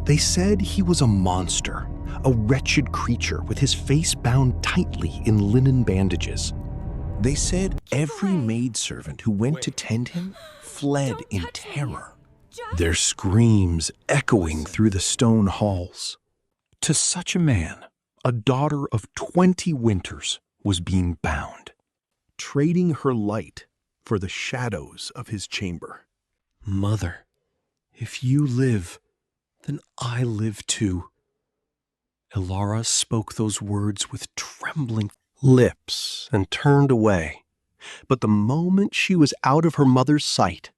They said he was a monster, a wretched creature with his face bound tightly in linen bandages. They said every maidservant who went to tend him fled in terror, their screams echoing through the stone halls. To such a man, a daughter of 20 winters was being bound, trading her light for the shadows of his chamber. Mother, if you live, then I live too. Elara spoke those words with trembling lips and turned away. But the moment she was out of her mother's sight,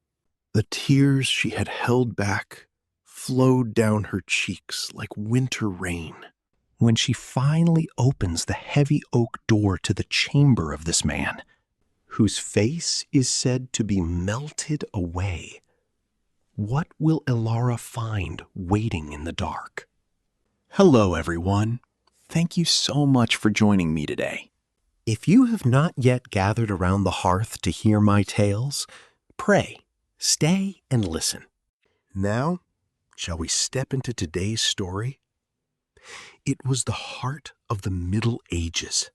the tears she had held back flowed down her cheeks like winter rain. When she finally opens the heavy oak door to the chamber of this man, whose face is said to be melted away, what will Elara find waiting in the dark? Hello, everyone. Thank you so much for joining me today. If you have not yet gathered around the hearth to hear my tales, pray, stay and listen. Now, shall we step into today's story? It was the heart of the Middle Ages.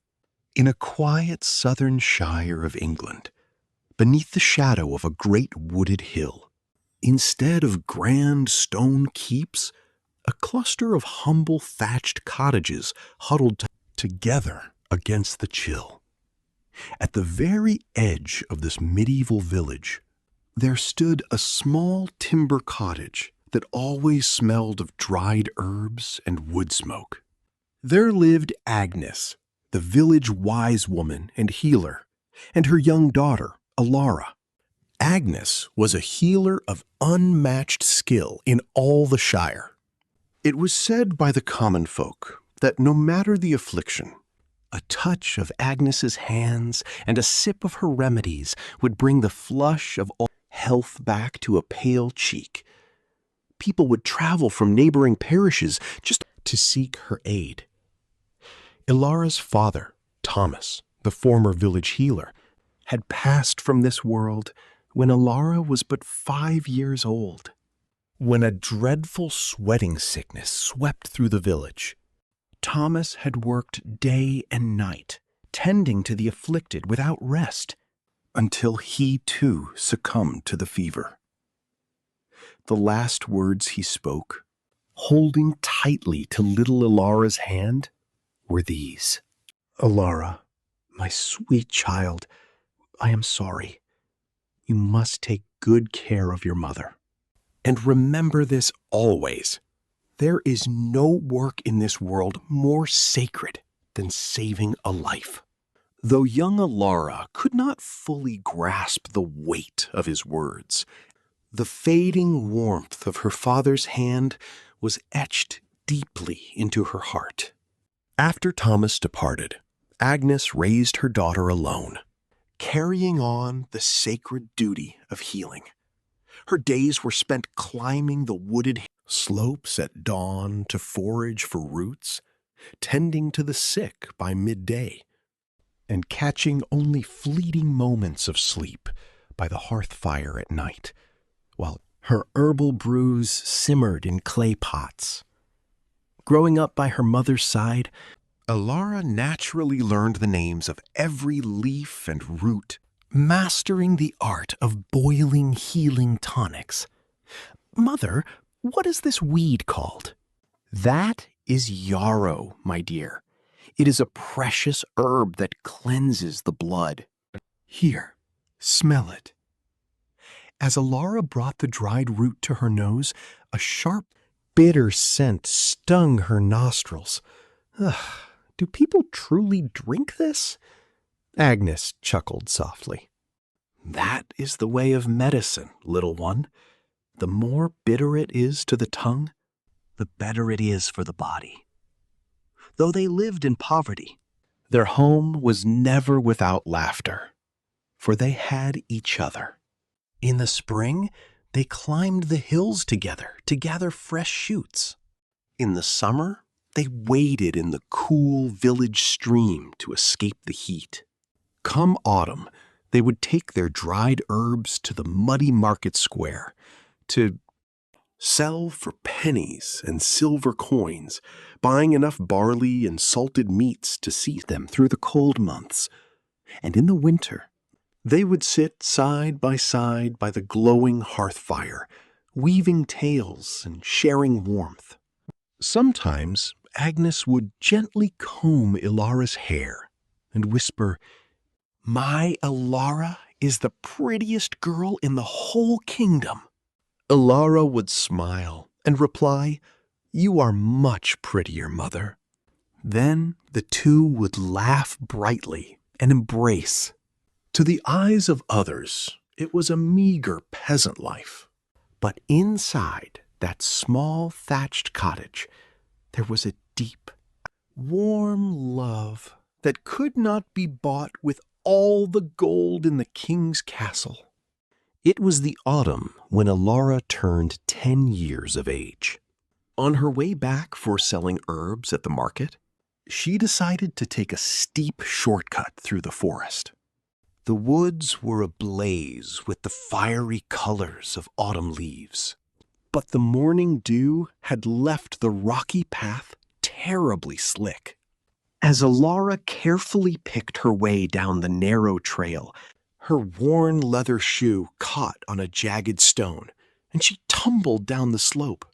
In a quiet southern shire of England, beneath the shadow of a great wooded hill, instead of grand stone keeps, a cluster of humble thatched cottages huddled together against the chill. At the very edge of this medieval village, there stood a small timber cottage that always smelled of dried herbs and wood smoke. There lived Agnes, the village wise woman and healer, and her young daughter, Elara. Agnes was a healer of unmatched skill in all the shire. It was said by the common folk that no matter the affliction, a touch of Agnes's hands and a sip of her remedies would bring the flush of all health back to a pale cheek. People would travel from neighboring parishes just to seek her aid. Elara's father, Thomas, the former village healer, had passed from this world when Elara was but 5 years old. When a dreadful sweating sickness swept through the village, Thomas had worked day and night, tending to the afflicted without rest, until he too succumbed to the fever. The last words he spoke, holding tightly to little Elara's hand, were these: "Elara, my sweet child, I am sorry. You must take good care of your mother. And remember this always. There is no work in this world more sacred than saving a life." Though young Elara could not fully grasp the weight of his words, the fading warmth of her father's hand was etched deeply into her heart. After Thomas departed, Agnes raised her daughter alone, carrying on the sacred duty of healing. Her days were spent climbing the wooded slopes at dawn to forage for roots, tending to the sick by midday, and catching only fleeting moments of sleep by the hearth fire at night, while her herbal brews simmered in clay pots. Growing up by her mother's side, Elara naturally learned the names of every leaf and root, mastering the art of boiling healing tonics. "Mother, what is this weed called?" "That is yarrow, my dear. It is a precious herb that cleanses the blood. Here, smell it." As Elara brought the dried root to her nose, a sharp, bitter scent stung her nostrils. "Ugh, do people truly drink this?" Agnes chuckled softly. "That is the way of medicine, little one. The more bitter it is to the tongue, the better it is for the body." Though they lived in poverty, their home was never without laughter, for they had each other. In the spring, they climbed the hills together to gather fresh shoots. In the summer, they waded in the cool village stream to escape the heat. Come autumn, they would take their dried herbs to the muddy market square to sell for pennies and silver coins, buying enough barley and salted meats to see them through the cold months. And in the winter, they would sit side by the glowing hearth fire, weaving tales and sharing warmth. Sometimes Agnes would gently comb Elara's hair and whisper, "My Elara is the prettiest girl in the whole kingdom." Elara would smile and reply, "You are much prettier, mother." Then the two would laugh brightly and embrace. To the eyes of others, it was a meager peasant life. But inside that small thatched cottage, there was a deep, warm love that could not be bought with all the gold in the king's castle. It was the autumn when Elara turned 10 years of age. On her way back for selling herbs at the market, she decided to take a steep shortcut through the forest. The woods were ablaze with the fiery colors of autumn leaves, but the morning dew had left the rocky path terribly slick. As Elara carefully picked her way down the narrow trail, her worn leather shoe caught on a jagged stone, and she tumbled down the slope.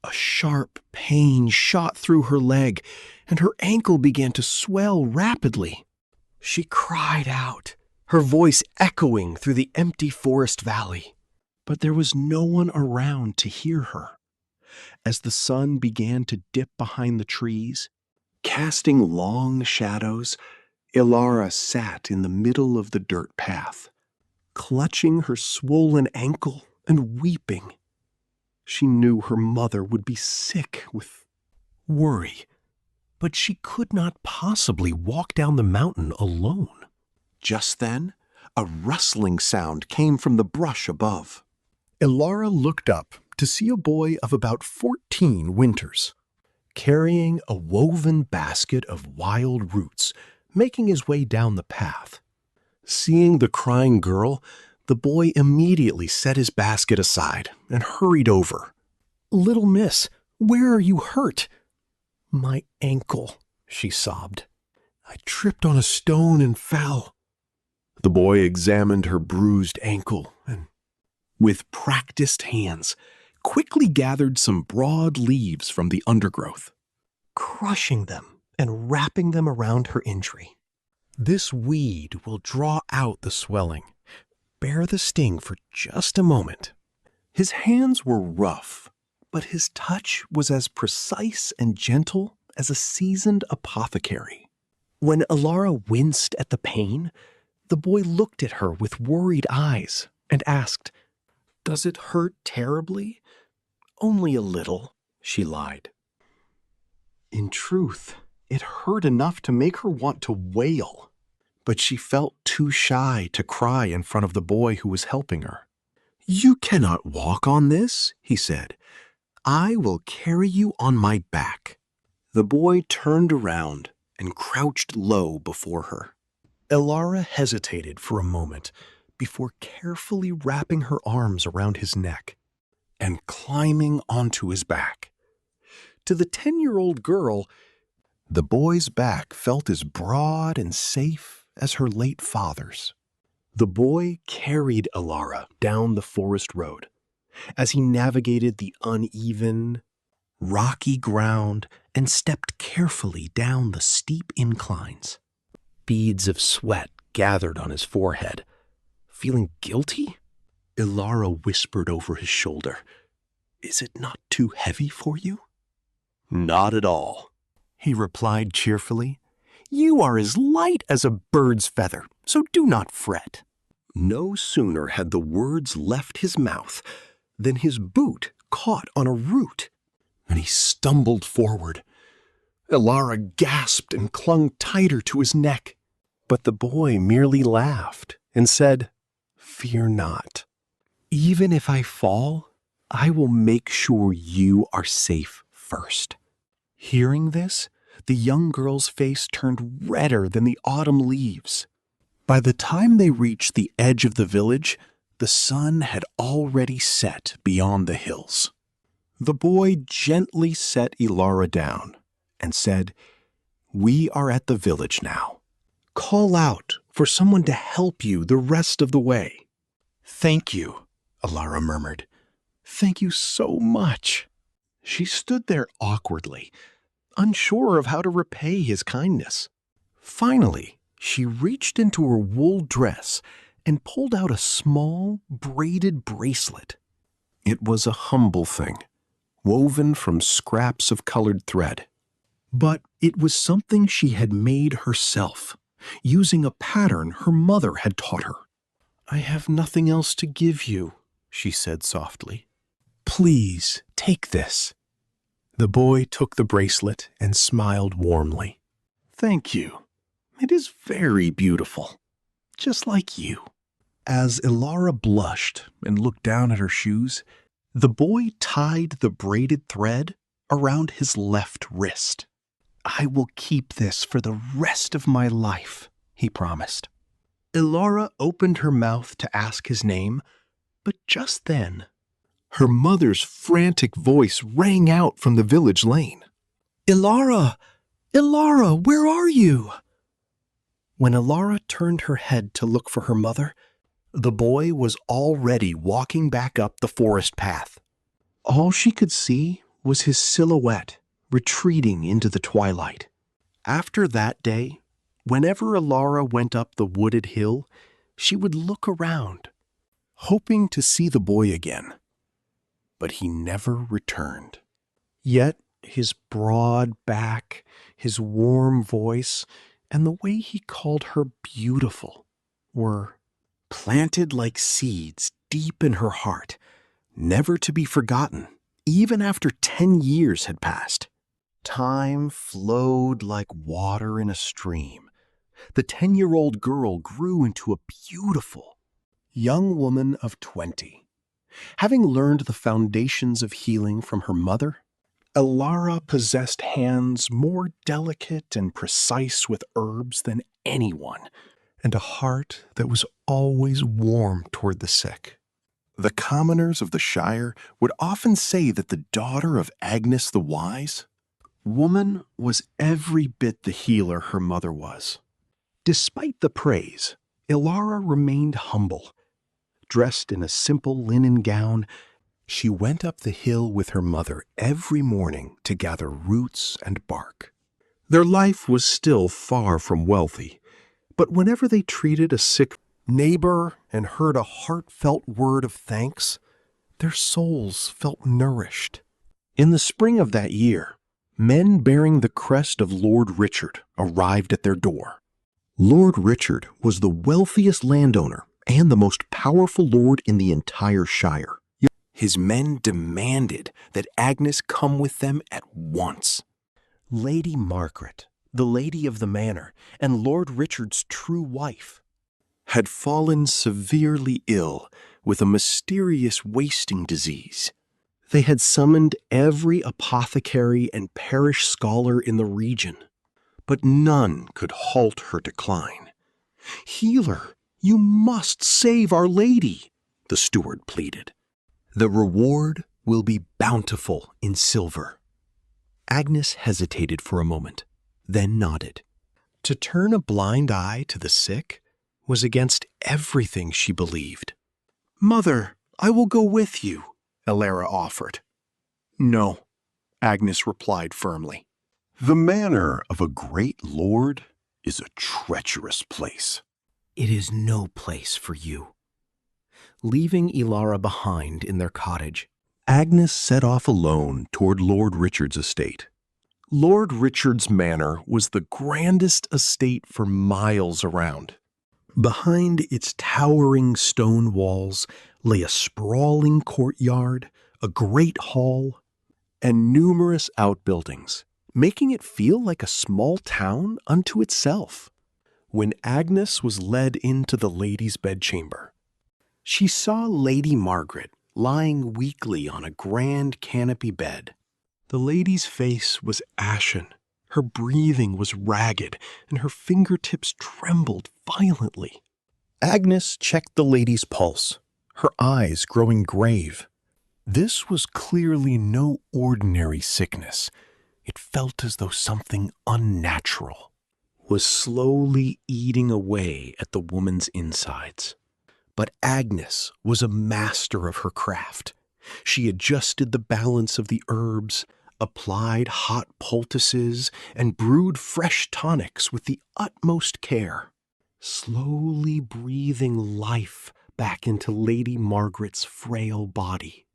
A sharp pain shot through her leg, and her ankle began to swell rapidly. She cried out, her voice echoing through the empty forest valley. But there was no one around to hear her. As the sun began to dip behind the trees, casting long shadows, Elara sat in the middle of the dirt path, clutching her swollen ankle and weeping. She knew her mother would be sick with worry, but she could not possibly walk down the mountain alone. Just then, a rustling sound came from the brush above. Elara looked up to see a boy of about 14 winters, carrying a woven basket of wild roots, making his way down the path. Seeing the crying girl, the boy immediately set his basket aside and hurried over. "Little miss, where are you hurt?" "My ankle," she sobbed. "I tripped on a stone and fell." The boy examined her bruised ankle and, with practiced hands, quickly gathered some broad leaves from the undergrowth, crushing them and wrapping them around her injury. "This weed will draw out the swelling. Bear the sting for just a moment." His hands were rough, but his touch was as precise and gentle as a seasoned apothecary. When Elara winced at the pain, the boy looked at her with worried eyes and asked, "Does it hurt terribly?" "Only a little," she lied. In truth, it hurt enough to make her want to wail, but she felt too shy to cry in front of the boy who was helping her. "You cannot walk on this," he said. "I will carry you on my back." The boy turned around and crouched low before her. Elara hesitated for a moment before carefully wrapping her arms around his neck and climbing onto his back. To the 10-year-old girl, the boy's back felt as broad and safe as her late father's. The boy carried Elara down the forest road. As he navigated the uneven, rocky ground and stepped carefully down the steep inclines, beads of sweat gathered on his forehead. "Feeling guilty?" Elara whispered over his shoulder. "Is it not too heavy for you?" "Not at all," he replied cheerfully. "You are as light as a bird's feather, so do not fret." No sooner had the words left his mouth than his boot caught on a root, and he stumbled forward. Elara gasped and clung tighter to his neck, but the boy merely laughed and said, "Fear not. Even if I fall, I will make sure you are safe first." Hearing this, the young girl's face turned redder than the autumn leaves. By the time they reached the edge of the village, the sun had already set beyond the hills. The boy gently set Elara down and said, "We are at the village now. Call out for someone to help you the rest of the way." "Thank you," Elara murmured. "Thank you so much." She stood there awkwardly, unsure of how to repay his kindness. Finally, she reached into her wool dress and pulled out a small, braided bracelet. It was a humble thing, woven from scraps of colored thread. But it was something she had made herself, using a pattern her mother had taught her. "I have nothing else to give you," she said softly. "Please take this." The boy took the bracelet and smiled warmly. "Thank you. It is very beautiful, just like you." As Elara blushed and looked down at her shoes, the boy tied the braided thread around his left wrist. "I will keep this for the rest of my life," he promised. Elara opened her mouth to ask his name, but just then, her mother's frantic voice rang out from the village lane. "Elara! Elara, where are you?" When Elara turned her head to look for her mother, the boy was already walking back up the forest path. All she could see was his silhouette retreating into the twilight. After that day, whenever Elara went up the wooded hill, she would look around, hoping to see the boy again. But he never returned. Yet his broad back, his warm voice, and the way he called her beautiful were planted like seeds deep in her heart, never to be forgotten, even after 10 years had passed. Time flowed like water in a stream. The 10-year-old girl grew into a beautiful young woman of 20. Having learned the foundations of healing from her mother, Elara possessed hands more delicate and precise with herbs than anyone, and a heart that was always warm toward the sick. The commoners of the Shire would often say that the daughter of Agnes the Wise woman was every bit the healer her mother was. Despite the praise, Elara remained humble. Dressed in a simple linen gown, she went up the hill with her mother every morning to gather roots and bark. Their life was still far from wealthy, but whenever they treated a sick neighbor and heard a heartfelt word of thanks, their souls felt nourished. In the spring of that year, men bearing the crest of Lord Richard arrived at their door. Lord Richard was the wealthiest landowner and the most powerful lord in the entire Shire. His men demanded that Agnes come with them at once. Lady Margaret, the lady of the manor and Lord Richard's true wife, had fallen severely ill with a mysterious wasting disease. They had summoned every apothecary and parish scholar in the region, but none could halt her decline. "Healer, you must save Our Lady," the steward pleaded. "The reward will be bountiful in silver." Agnes hesitated for a moment, then nodded. To turn a blind eye to the sick was against everything she believed. "Mother, I will go with you," Elara offered. "No," Agnes replied firmly. "The manor of a great lord is a treacherous place." "It is no place for you." Leaving Elara behind in their cottage, Agnes set off alone toward Lord Richard's estate. Lord Richard's manor was the grandest estate for miles around. Behind its towering stone walls lay a sprawling courtyard, a great hall, and numerous outbuildings, making it feel like a small town unto itself. When Agnes was led into the lady's bedchamber, she saw Lady Margaret lying weakly on a grand canopy bed. The lady's face was ashen, her breathing was ragged, and her fingertips trembled violently. Agnes checked the lady's pulse, her eyes growing grave. This was clearly no ordinary sickness. It felt as though something unnatural was slowly eating away at the woman's insides. But Agnes was a master of her craft. She adjusted the balance of the herbs, applied hot poultices, and brewed fresh tonics with the utmost care, slowly breathing life back into Lady Margaret's frail body.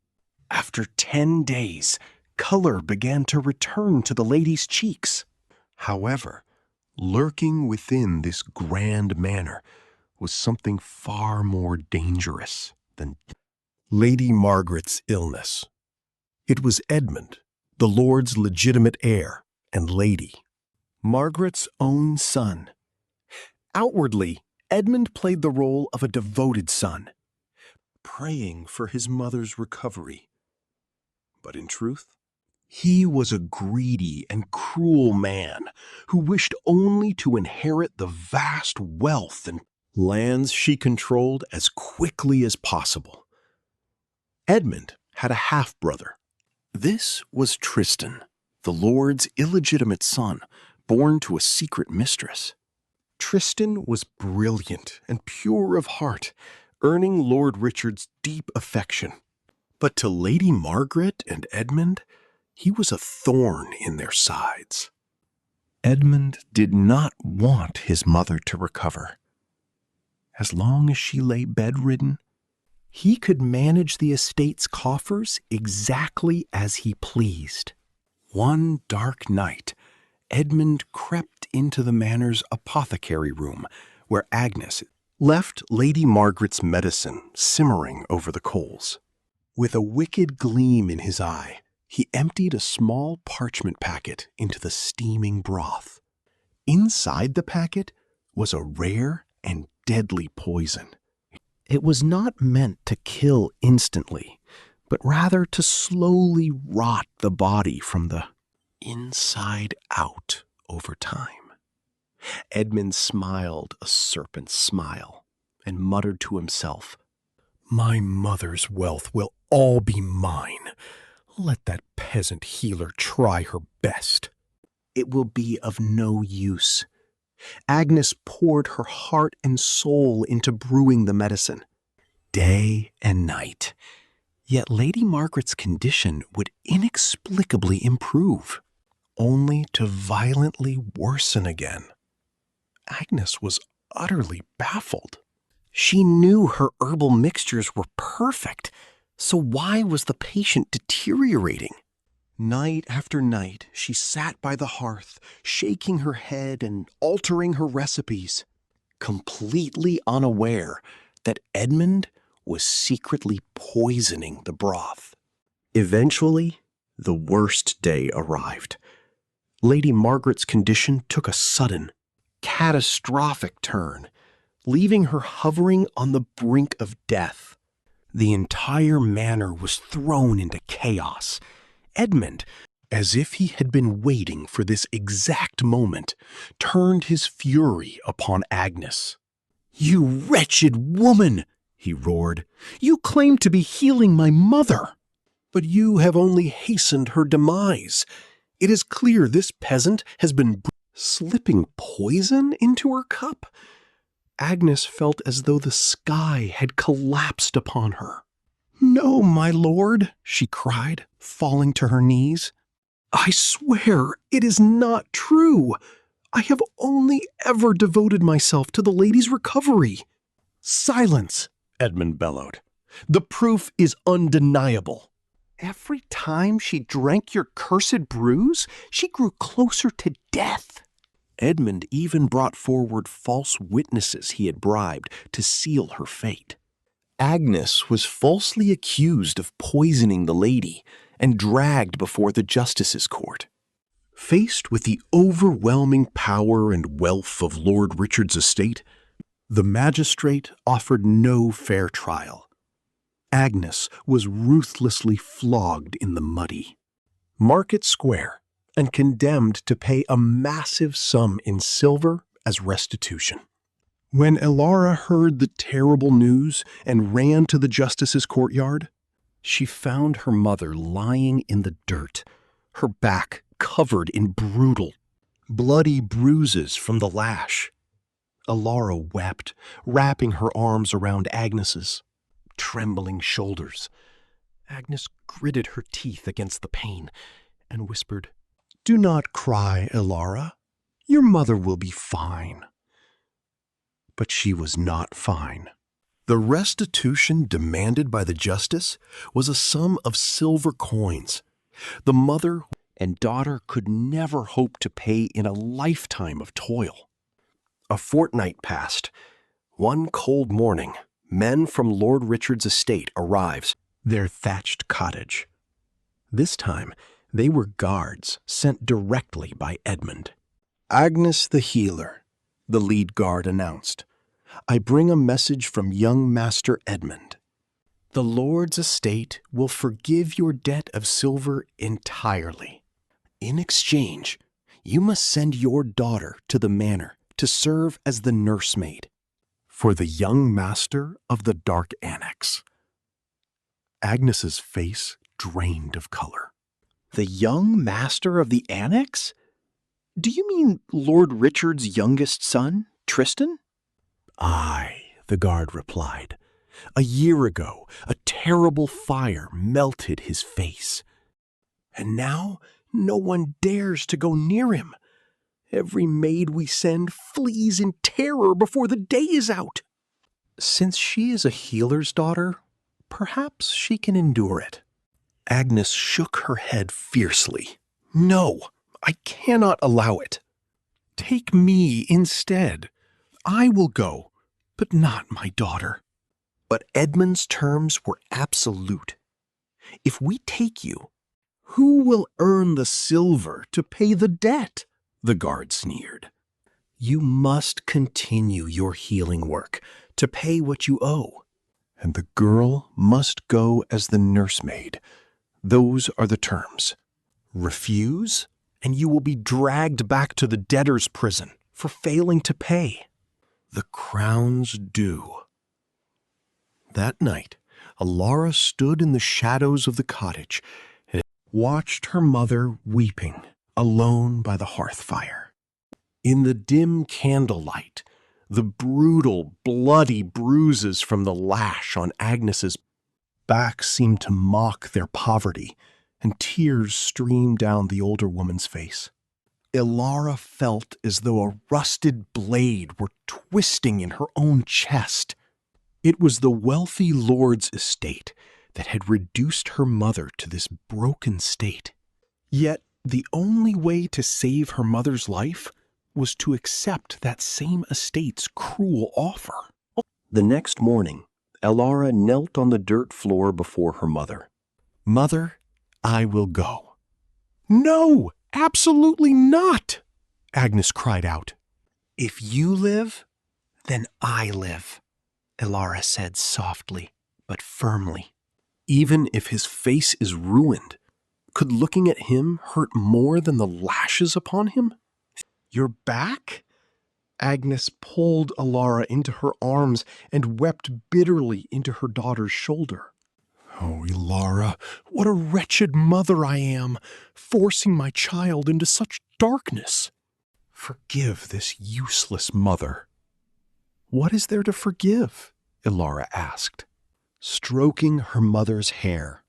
After 10 days, color began to return to the lady's cheeks. However, lurking within this grand manor was something far more dangerous than Lady Margaret's illness. It was Edmund, the Lord's legitimate heir and lady, Margaret's own son. Outwardly, Edmund played the role of a devoted son, praying for his mother's recovery. But in truth, he was a greedy and cruel man who wished only to inherit the vast wealth and lands she controlled as quickly as possible. Edmund had a half-brother. This was Tristan, the Lord's illegitimate son, born to a secret mistress. Tristan was brilliant and pure of heart, earning Lord Richard's deep affection. But to Lady Margaret and Edmund, he was a thorn in their sides. Edmund did not want his mother to recover. As long as she lay bedridden, he could manage the estate's coffers exactly as he pleased. One dark night, Edmund crept into the manor's apothecary room, where Agnes left Lady Margaret's medicine simmering over the coals. With a wicked gleam in his eye, he emptied a small parchment packet into the steaming broth. Inside the packet was a rare and deadly poison. It was not meant to kill instantly, but rather to slowly rot the body from the inside out over time. Edmund smiled a serpent's smile and muttered to himself, "My mother's wealth will all be mine. Let that peasant healer try her best. It will be of no use." Agnes poured her heart and soul into brewing the medicine, day and night. Yet Lady Margaret's condition would inexplicably improve, only to violently worsen again. Agnes was utterly baffled. She knew her herbal mixtures were perfect, so why was the patient deteriorating? Night after night, she sat by the hearth, shaking her head and altering her recipes, completely unaware that Edmund was secretly poisoning the broth. Eventually, the worst day arrived. Lady Margaret's condition took a sudden, catastrophic turn, leaving her hovering on the brink of death. The entire manor was thrown into chaos. Edmund, as if he had been waiting for this exact moment, turned his fury upon Agnes. "You wretched woman!" he roared. "You claim to be healing my mother, but you have only hastened her demise. It is clear this peasant has been slipping poison into her cup." Agnes felt as though the sky had collapsed upon her. "No, my lord," she cried, falling to her knees. "I swear it is not true. I have only ever devoted myself to the lady's recovery." "Silence," Edmund bellowed. "The proof is undeniable. Every time she drank your cursed brews, she grew closer to death." Edmund even brought forward false witnesses he had bribed to seal her fate. Agnes was falsely accused of poisoning the lady and dragged before the justice's court. Faced with the overwhelming power and wealth of Lord Richard's estate, the magistrate offered no fair trial. Agnes was ruthlessly flogged in the muddy Market Square and condemned to pay a massive sum in silver as restitution. When Elara heard the terrible news and ran to the justice's courtyard, She found her mother lying in the dirt, her back covered in brutal, bloody bruises from the lash. Elara wept, wrapping her arms around Agnes's trembling shoulders. Agnes gritted her teeth against the pain and whispered, "Do not cry, Elara. Your mother will be fine." But she was not fine. The restitution demanded by the justice was a sum of silver coins. The mother and daughter could never hope to pay in a lifetime of toil. A fortnight passed. One cold morning, men from Lord Richard's estate arrived at their thatched cottage. This time, they were guards sent directly by Edmund. "Agnes the healer," the lead guard announced. "I bring a message from young Master Edmund. The Lord's estate will forgive your debt of silver entirely. In exchange, you must send your daughter to the manor to serve as the nursemaid for the young master of the dark annex." Agnes's face drained of color. "The young master of the annex? Do you mean Lord Richard's youngest son, Tristan?" "Aye," the guard replied. "A year ago, a terrible fire melted his face. And now no one dares to go near him. Every maid we send flees in terror before the day is out. Since she is a healer's daughter, perhaps she can endure it." Agnes shook her head fiercely. "No, I cannot allow it. Take me instead. I will go, but not my daughter." But Edmund's terms were absolute. "If we take you, who will earn the silver to pay the debt?" the guard sneered. "You must continue your healing work to pay what you owe. And the girl must go as the nursemaid. Those are the terms. Refuse, and you will be dragged back to the debtor's prison for failing to pay. The crown's due." That night, Elara stood in the shadows of the cottage and watched her mother weeping alone by the hearth fire. In the dim candlelight, the brutal, bloody bruises from the lash on Agnes's back seemed to mock their poverty, and tears streamed down the older woman's face. Elara felt as though a rusted blade were twisting in her own chest. It was the wealthy lord's estate that had reduced her mother to this broken state. Yet the only way to save her mother's life was to accept that same estate's cruel offer. The next morning, Elara knelt on the dirt floor before her mother. "Mother, I will go." "No, absolutely not!" Agnes cried out. "If you live, then I live," Elara said softly but firmly. "Even if his face is ruined, could looking at him hurt more than the lashes upon him?" "Your back?" Agnes pulled Elara into her arms and wept bitterly into her daughter's shoulder. "Oh, Elara, what a wretched mother I am, forcing my child into such darkness. Forgive this useless mother." "What is there to forgive?" Elara asked, stroking her mother's hair.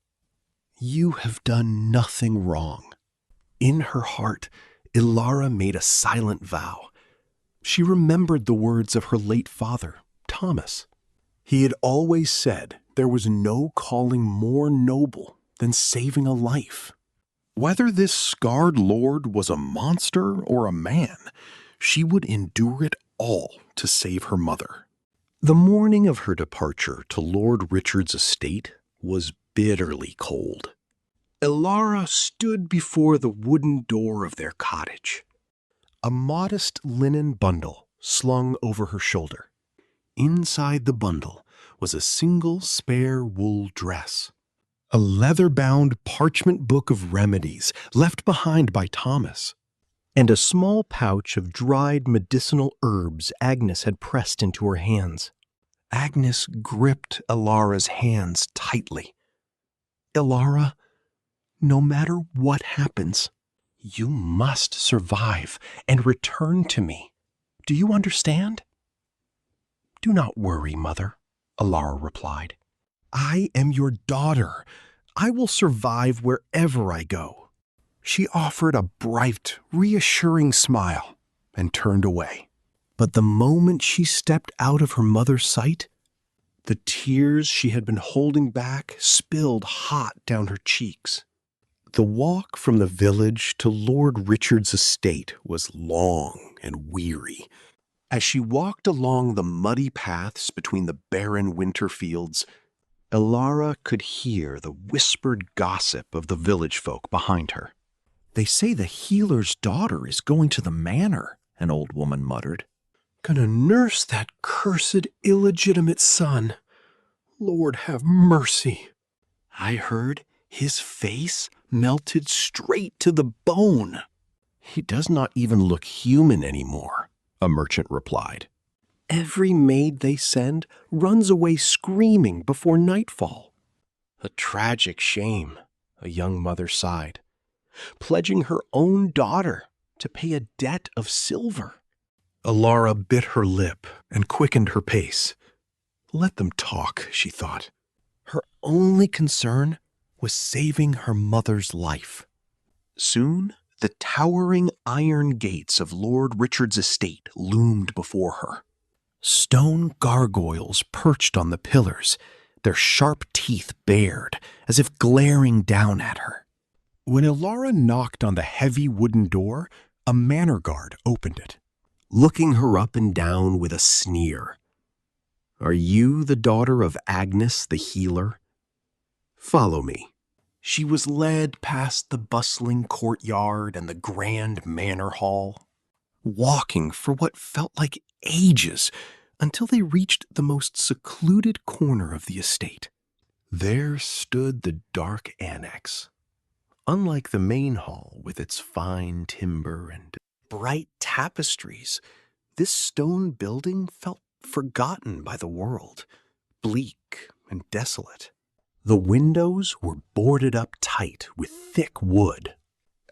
"You have done nothing wrong." In her heart, Elara made a silent vow. She remembered the words of her late father, Thomas. He had always said there was no calling more noble than saving a life. Whether this scarred lord was a monster or a man, she would endure it all to save her mother. The morning of her departure to Lord Richard's estate was bitterly cold. Elara stood before the wooden door of their cottage, a modest linen bundle slung over her shoulder. Inside the bundle was a single spare wool dress, a leather-bound parchment book of remedies left behind by Thomas, and a small pouch of dried medicinal herbs Agnes had pressed into her hands. Agnes gripped Elara's hands tightly. Elara, no matter what happens, you must survive and return to me. Do you understand?" "Do not worry, mother," Elara replied. "I am your daughter. I will survive wherever I go." She offered a bright, reassuring smile and turned away. But the moment she stepped out of her mother's sight, the tears she had been holding back spilled hot down her cheeks. The walk from the village to Lord Richard's estate was long and weary. As she walked along the muddy paths between the barren winter fields, Elara could hear the whispered gossip of the village folk behind her. "They say the healer's daughter is going to the manor," an old woman muttered. "Gonna nurse that cursed illegitimate son. Lord have mercy. I heard his face melted straight to the bone." "He does not even look human anymore," a merchant replied. "Every maid they send runs away screaming before nightfall." "A tragic shame," a young mother sighed, "pledging her own daughter to pay a debt of silver." Elara bit her lip and quickened her pace. Let them talk, she thought. Her only concern was saving her mother's life. Soon, the towering iron gates of Lord Richard's estate loomed before her. Stone gargoyles perched on the pillars, their sharp teeth bared, as if glaring down at her. When Elara knocked on the heavy wooden door, a manor guard opened it, looking her up and down with a sneer. "Are you the daughter of Agnes the healer? Follow me." She was led past the bustling courtyard and the grand manor hall, walking for what felt like ages until they reached the most secluded corner of the estate. There stood the dark annex. Unlike the main hall with its fine timber and bright tapestries, this stone building felt forgotten by the world, bleak and desolate. The windows were boarded up tight with thick wood,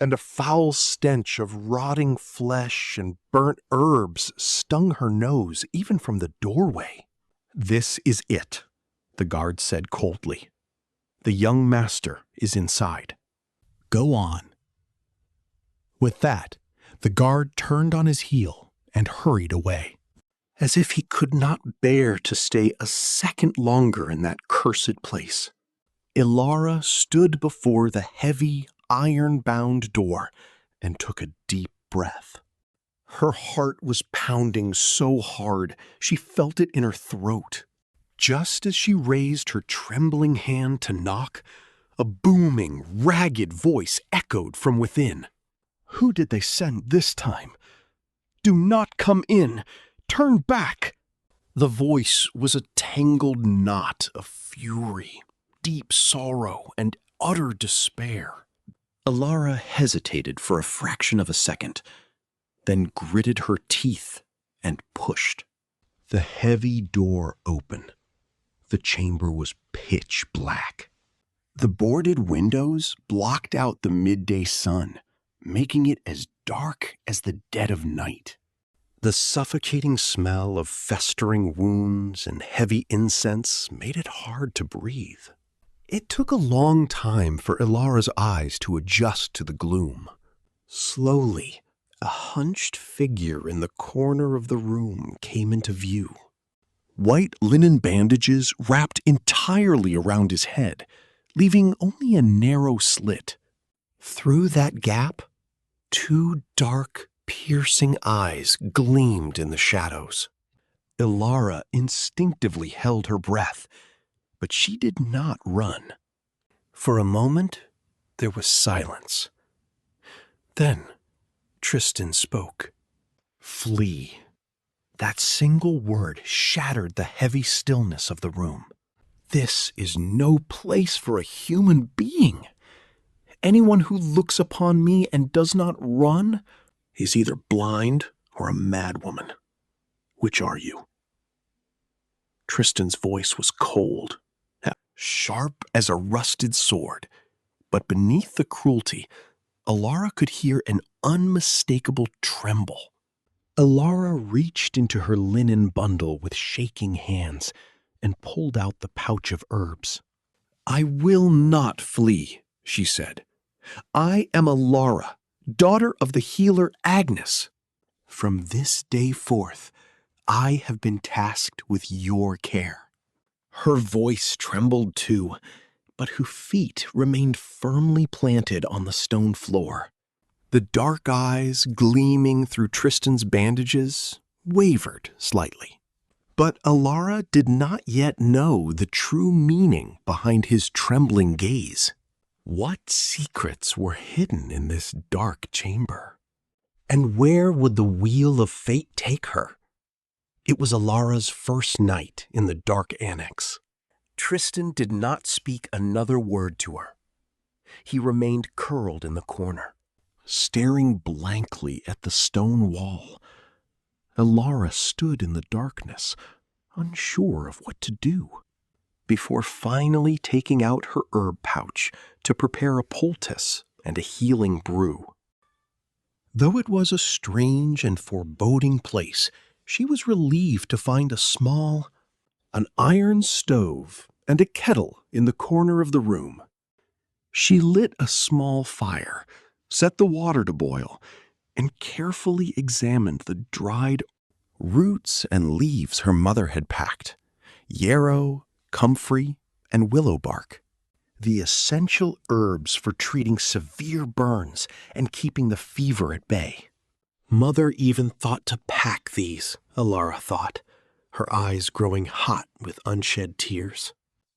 and a foul stench of rotting flesh and burnt herbs stung her nose even from the doorway. "This is it," the guard said coldly. "The young master is inside. Go on." With that, the guard turned on his heel and hurried away, as if he could not bear to stay a second longer in that cursed place. Elara stood before the heavy, iron-bound door and took a deep breath. Her heart was pounding so hard she felt it in her throat. Just as she raised her trembling hand to knock, a booming, ragged voice echoed from within. "Who did they send this time? Do not come in! Turn back!" The voice was a tangled knot of fury, deep sorrow, and utter despair. Elara hesitated for a fraction of a second, then gritted her teeth and pushed. The heavy door opened. The chamber was pitch black. The boarded windows blocked out the midday sun, making it as dark as the dead of night. The suffocating smell of festering wounds and heavy incense made it hard to breathe. It took a long time for Elara's eyes to adjust to the gloom. Slowly, a hunched figure in the corner of the room came into view. White linen bandages wrapped entirely around his head, leaving only a narrow slit. Through that gap, two dark, piercing eyes gleamed in the shadows. Elara instinctively held her breath, but she did not run. For a moment, there was silence. Then, Tristan spoke. "Flee." That single word shattered the heavy stillness of the room. "This is no place for a human being. Anyone who looks upon me and does not run is either blind or a madwoman. Which are you?" Tristan's voice was cold. sharp as a rusted sword. But beneath the cruelty, Elara could hear an unmistakable tremble. Elara reached into her linen bundle with shaking hands and pulled out the pouch of herbs. "I will not flee," she said. "I am Elara, daughter of the healer Agnes. From this day forth, I have been tasked with your care." Her voice trembled too, but her feet remained firmly planted on the stone floor. The dark eyes, gleaming through Tristan's bandages, wavered slightly. But Elara did not yet know the true meaning behind his trembling gaze. What secrets were hidden in this dark chamber? And where would the wheel of fate take her? It was Elara's first night in the dark annex. Tristan did not speak another word to her. He remained curled in the corner, staring blankly at the stone wall. Elara stood in the darkness, unsure of what to do, before finally taking out her herb pouch to prepare a poultice and a healing brew. Though it was a strange and foreboding place, she was relieved to find an iron stove and a kettle in the corner of the room. She lit a small fire, set the water to boil, and carefully examined the dried roots and leaves her mother had packed: yarrow, comfrey, and willow bark. The essential herbs for treating severe burns and keeping the fever at bay. Mother even thought to pack these, Elara thought, her eyes growing hot with unshed tears.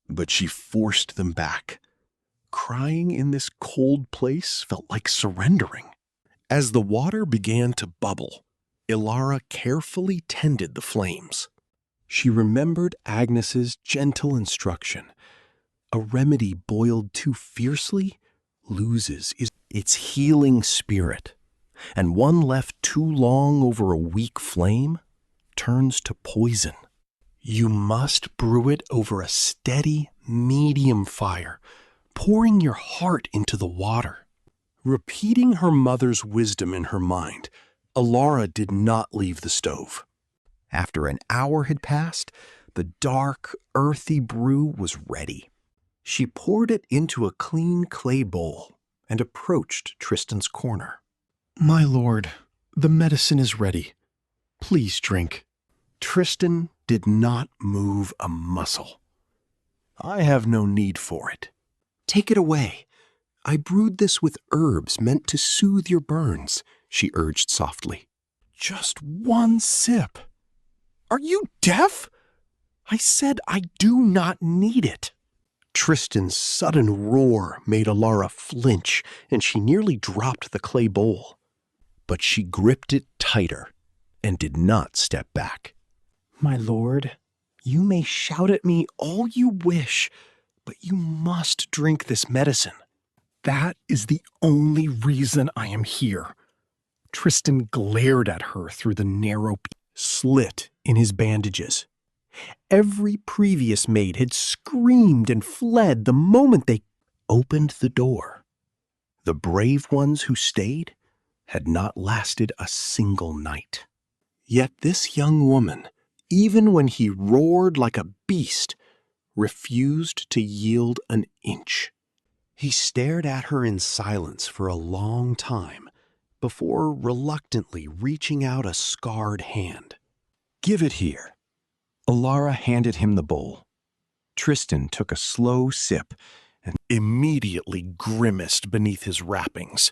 But she forced them back. Crying in this cold place felt like surrendering. As the water began to bubble, Elara carefully tended the flames. She remembered Agnes's gentle instruction: a remedy boiled too fiercely loses its healing spirit, and one left too long over a weak flame turns to poison. You must brew it over a steady, medium fire, pouring your heart into the water. Repeating her mother's wisdom in her mind, Elara did not leave the stove. After an hour had passed, the dark, earthy brew was ready. She poured it into a clean clay bowl and approached Tristan's corner. "My lord, the medicine is ready. Please drink." Tristan did not move a muscle. "I have no need for it. Take it away. I brewed this with herbs meant to soothe your burns," she urged softly. "Just one sip. Are you deaf? I said I do not need it." Tristan's sudden roar made Elara flinch, and she nearly dropped the clay bowl. But she gripped it tighter and did not step back. "My lord, you may shout at me all you wish, but you must drink this medicine. That is the only reason I am here." Tristan glared at her through the narrow slit in his bandages. Every previous maid had screamed and fled the moment they opened the door. The brave ones who stayed had not lasted a single night. Yet this young woman, even when he roared like a beast, refused to yield an inch. He stared at her in silence for a long time before reluctantly reaching out a scarred hand. "Give it here." Elara handed him the bowl. Tristan took a slow sip and immediately grimaced beneath his wrappings.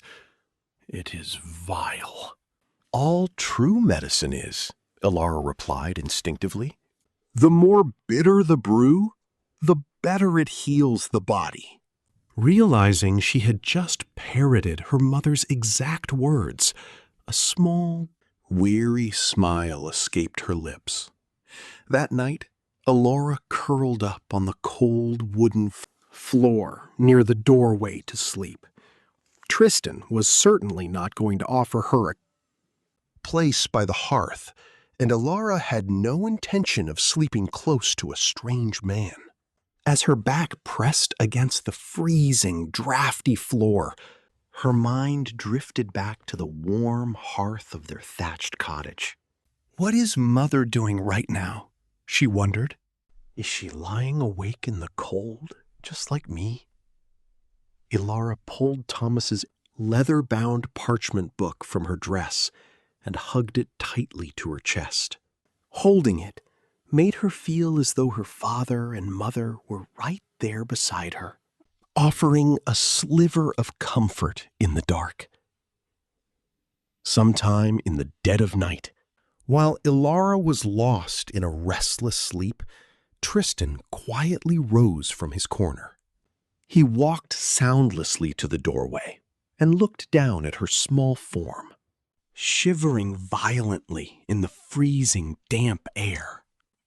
"It is vile." "All true medicine is," Elara replied instinctively. "The more bitter the brew, the better it heals the body." Realizing she had just parroted her mother's exact words, a small, weary smile escaped her lips. That night, Elara curled up on the cold wooden floor near the doorway to sleep. Tristan was certainly not going to offer her a place by the hearth, and Elara had no intention of sleeping close to a strange man. As her back pressed against the freezing, drafty floor, her mind drifted back to the warm hearth of their thatched cottage. What is Mother doing right now? She wondered. Is she lying awake in the cold, just like me? Elara pulled Thomas's leather-bound parchment book from her dress and hugged it tightly to her chest. Holding it made her feel as though her father and mother were right there beside her, offering a sliver of comfort in the dark. Sometime in the dead of night, while Elara was lost in a restless sleep, Tristan quietly rose from his corner. He walked soundlessly to the doorway and looked down at her small form, shivering violently in the freezing, damp air.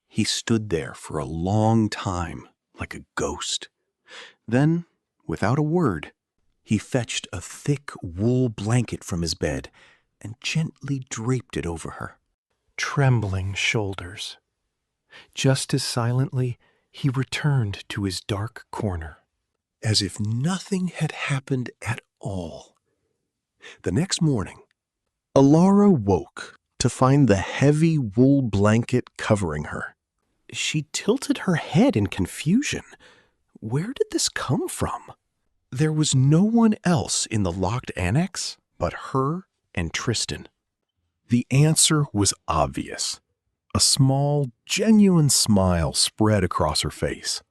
He stood there for a long time, like a ghost. Then, without a word, he fetched a thick wool blanket from his bed and gently draped it over her trembling shoulders. Just as silently, he returned to his dark corner, as if nothing had happened at all. The next morning, Elara woke to find the heavy wool blanket covering her. She tilted her head in confusion. Where did this come from? There was no one else in the locked annex but her and Tristan. The answer was obvious. A small, genuine smile spread across her face.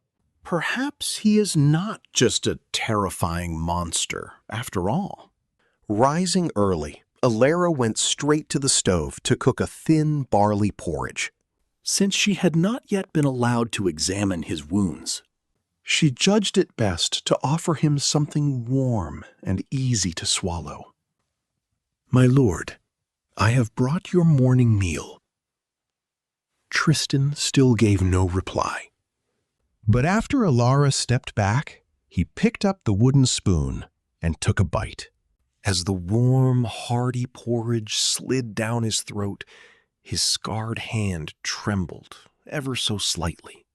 Perhaps he is not just a terrifying monster, after all. Rising early, Elara went straight to the stove to cook a thin barley porridge. Since she had not yet been allowed to examine his wounds, she judged it best to offer him something warm and easy to swallow. "My lord, I have brought your morning meal." Tristan still gave no reply. But after Elara stepped back, he picked up the wooden spoon and took a bite. As the warm, hearty porridge slid down his throat, his scarred hand trembled ever so slightly.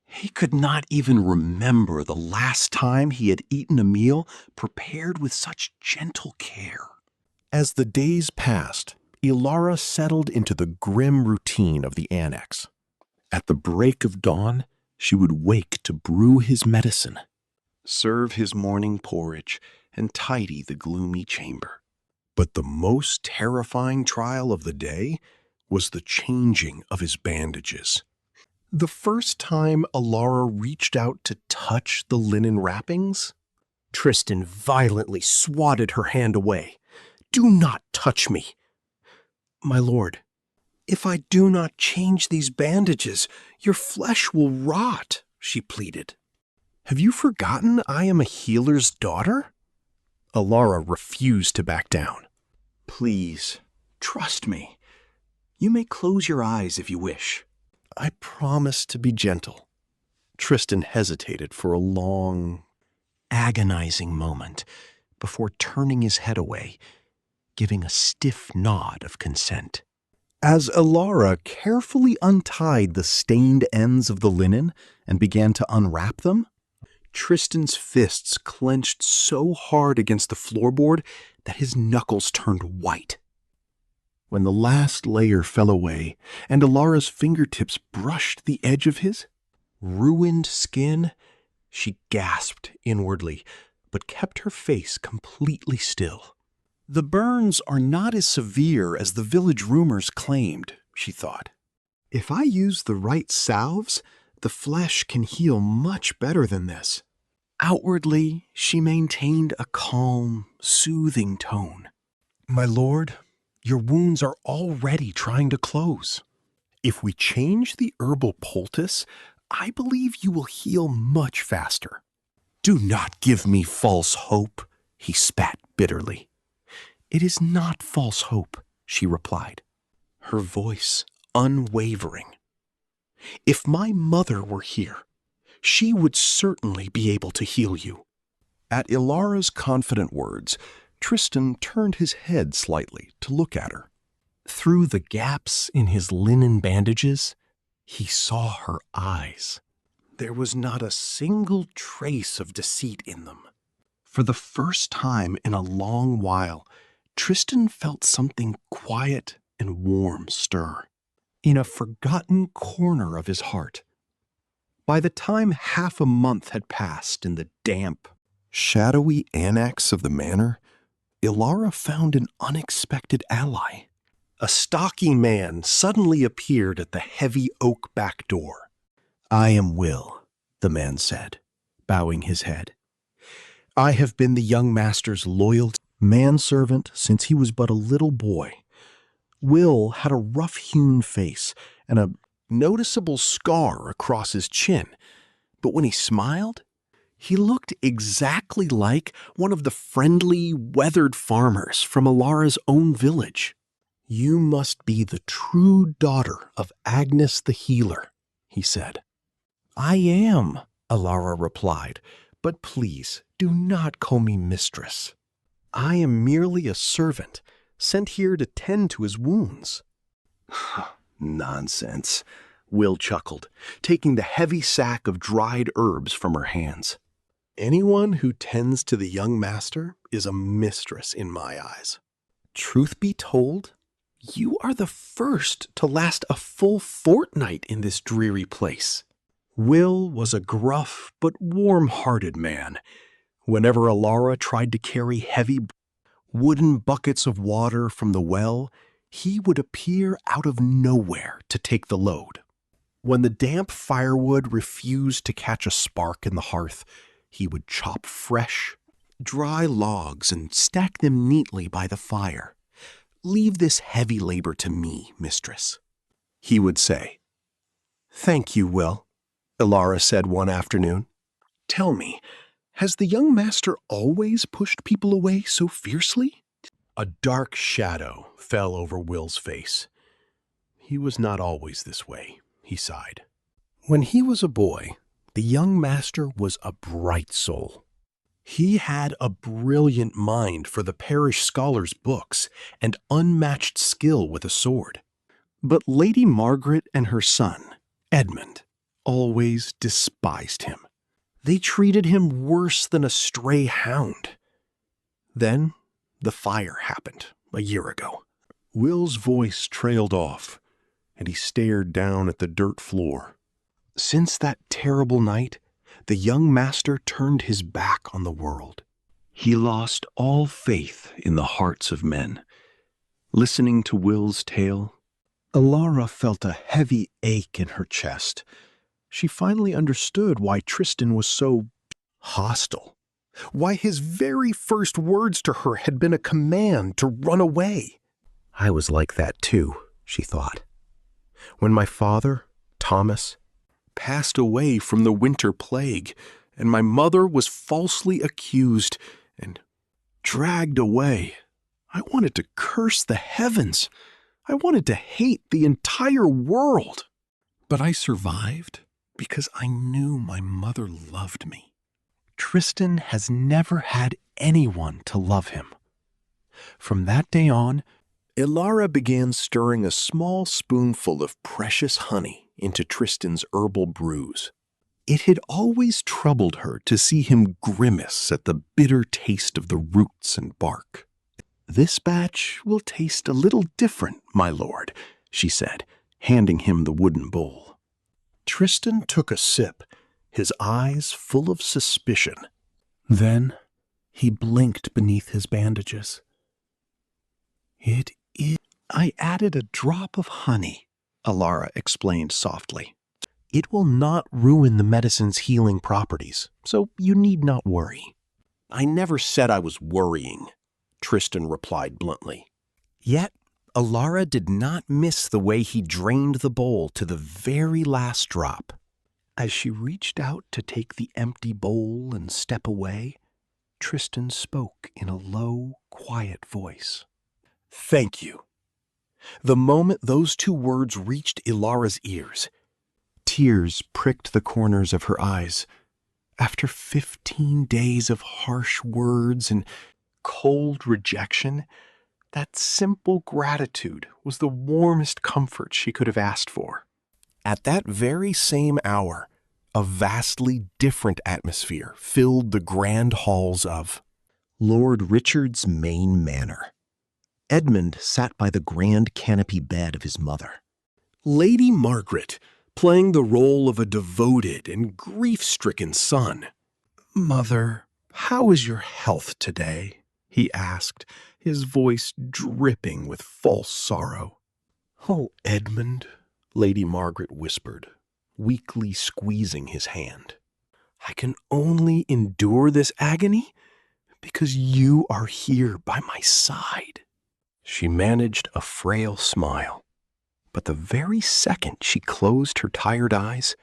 He could not even remember the last time he had eaten a meal prepared with such gentle care. As the days passed, Elara settled into the grim routine of the annex. At the break of dawn, she would wake to brew his medicine, serve his morning porridge, and tidy the gloomy chamber. But the most terrifying trial of the day was the changing of his bandages. The first time Elara reached out to touch the linen wrappings, Tristan violently swatted her hand away. "Do not touch me!" "My lord, if I do not change these bandages, your flesh will rot," she pleaded. "Have you forgotten I am a healer's daughter?" Elara refused to back down. "Please, trust me. You may close your eyes if you wish." "I promise to be gentle." Tristan hesitated for a long, agonizing moment before turning his head away, giving a stiff nod of consent. As Elara carefully untied the stained ends of the linen and began to unwrap them, Tristan's fists clenched so hard against the floorboard that his knuckles turned white. When the last layer fell away and Elara's fingertips brushed the edge of his ruined skin, she gasped inwardly, but kept her face completely still. "The burns are not as severe as the village rumors claimed," she thought. "If I use the right salves, the flesh can heal much better than this." Outwardly, she maintained a calm, soothing tone. "My lord, your wounds are already trying to close. If we change the herbal poultice, I believe you will heal much faster." "Do not give me false hope," he spat bitterly. "It is not false hope," she replied, her voice unwavering. "If my mother were here, she would certainly be able to heal you." At Elara's confident words, Tristan turned his head slightly to look at her. Through the gaps in his linen bandages, he saw her eyes. There was not a single trace of deceit in them. For the first time in a long while, Tristan felt something quiet and warm stir in a forgotten corner of his heart. By the time half a month had passed in the damp, shadowy annex of the manor, Elara found an unexpected ally. A stocky man suddenly appeared at the heavy oak back door. "I am Will," the man said, bowing his head. "I have been the young master's loyal manservant since he was but a little boy." Will had a rough-hewn face and a noticeable scar across his chin, but when he smiled, he looked exactly like one of the friendly, weathered farmers from Elara's own village. "You must be the true daughter of Agnes the healer," he said. "I am," Elara replied, "but please do not call me mistress. I am merely a servant, sent here to tend to his wounds." "Nonsense," Will chuckled, taking the heavy sack of dried herbs from her hands. "Anyone who tends to the young master is a mistress in my eyes. Truth be told, you are the first to last a full fortnight in this dreary place." Will was a gruff but warm-hearted man. Whenever Elara tried to carry heavy wooden buckets of water from the well, he would appear out of nowhere to take the load. When the damp firewood refused to catch a spark in the hearth, he would chop fresh, dry logs and stack them neatly by the fire. "Leave this heavy labor to me, mistress," he would say. "Thank you, Will," Elara said one afternoon. "Tell me, has the young master always pushed people away so fiercely?" A dark shadow fell over Will's face. "He was not always this way," he sighed. "When he was a boy, the young master was a bright soul. He had a brilliant mind for the parish scholars' books and unmatched skill with a sword. But Lady Margaret and her son, Edmund, always despised him. They treated him worse than a stray hound. Then the fire happened a year ago." Will's voice trailed off, and he stared down at the dirt floor. "Since that terrible night, the young master turned his back on the world. He lost all faith in the hearts of men." Listening to Will's tale, Elara felt a heavy ache in her chest. She finally understood why Tristan was so hostile, why his very first words to her had been a command to run away. "I was like that too," she thought. "When my father, Thomas, passed away from the winter plague, and my mother was falsely accused and dragged away, I wanted to curse the heavens. I wanted to hate the entire world. But I survived because I knew my mother loved me. Tristan has never had anyone to love him." From that day on, Elara began stirring a small spoonful of precious honey into Tristan's herbal brews. It had always troubled her to see him grimace at the bitter taste of the roots and bark. "This batch will taste a little different, my lord," she said, handing him the wooden bowl. Tristan took a sip, his eyes full of suspicion. Then he blinked beneath his bandages. "It is. I added a drop of honey," Elara explained softly. "It will not ruin the medicine's healing properties, so you need not worry." "I never said I was worrying," Tristan replied bluntly. Yet Elara did not miss the way he drained the bowl to the very last drop. As she reached out to take the empty bowl and step away, Tristan spoke in a low, quiet voice. "Thank you." The moment those two words reached Elara's ears, tears pricked the corners of her eyes. After 15 days of harsh words and cold rejection, that simple gratitude was the warmest comfort she could have asked for. At that very same hour, A vastly different atmosphere filled the grand halls of Lord Richard's main manor. Edmund sat by the grand canopy bed of his mother. Lady Margaret, playing the role of a devoted and grief-stricken son. "Mother, how is your health today?" he asked, his voice dripping with false sorrow. "Oh, Edmund," Lady Margaret whispered, weakly squeezing his hand. "I can only endure this agony because you are here by my side." She managed a frail smile, but the very second she closed her tired eyes,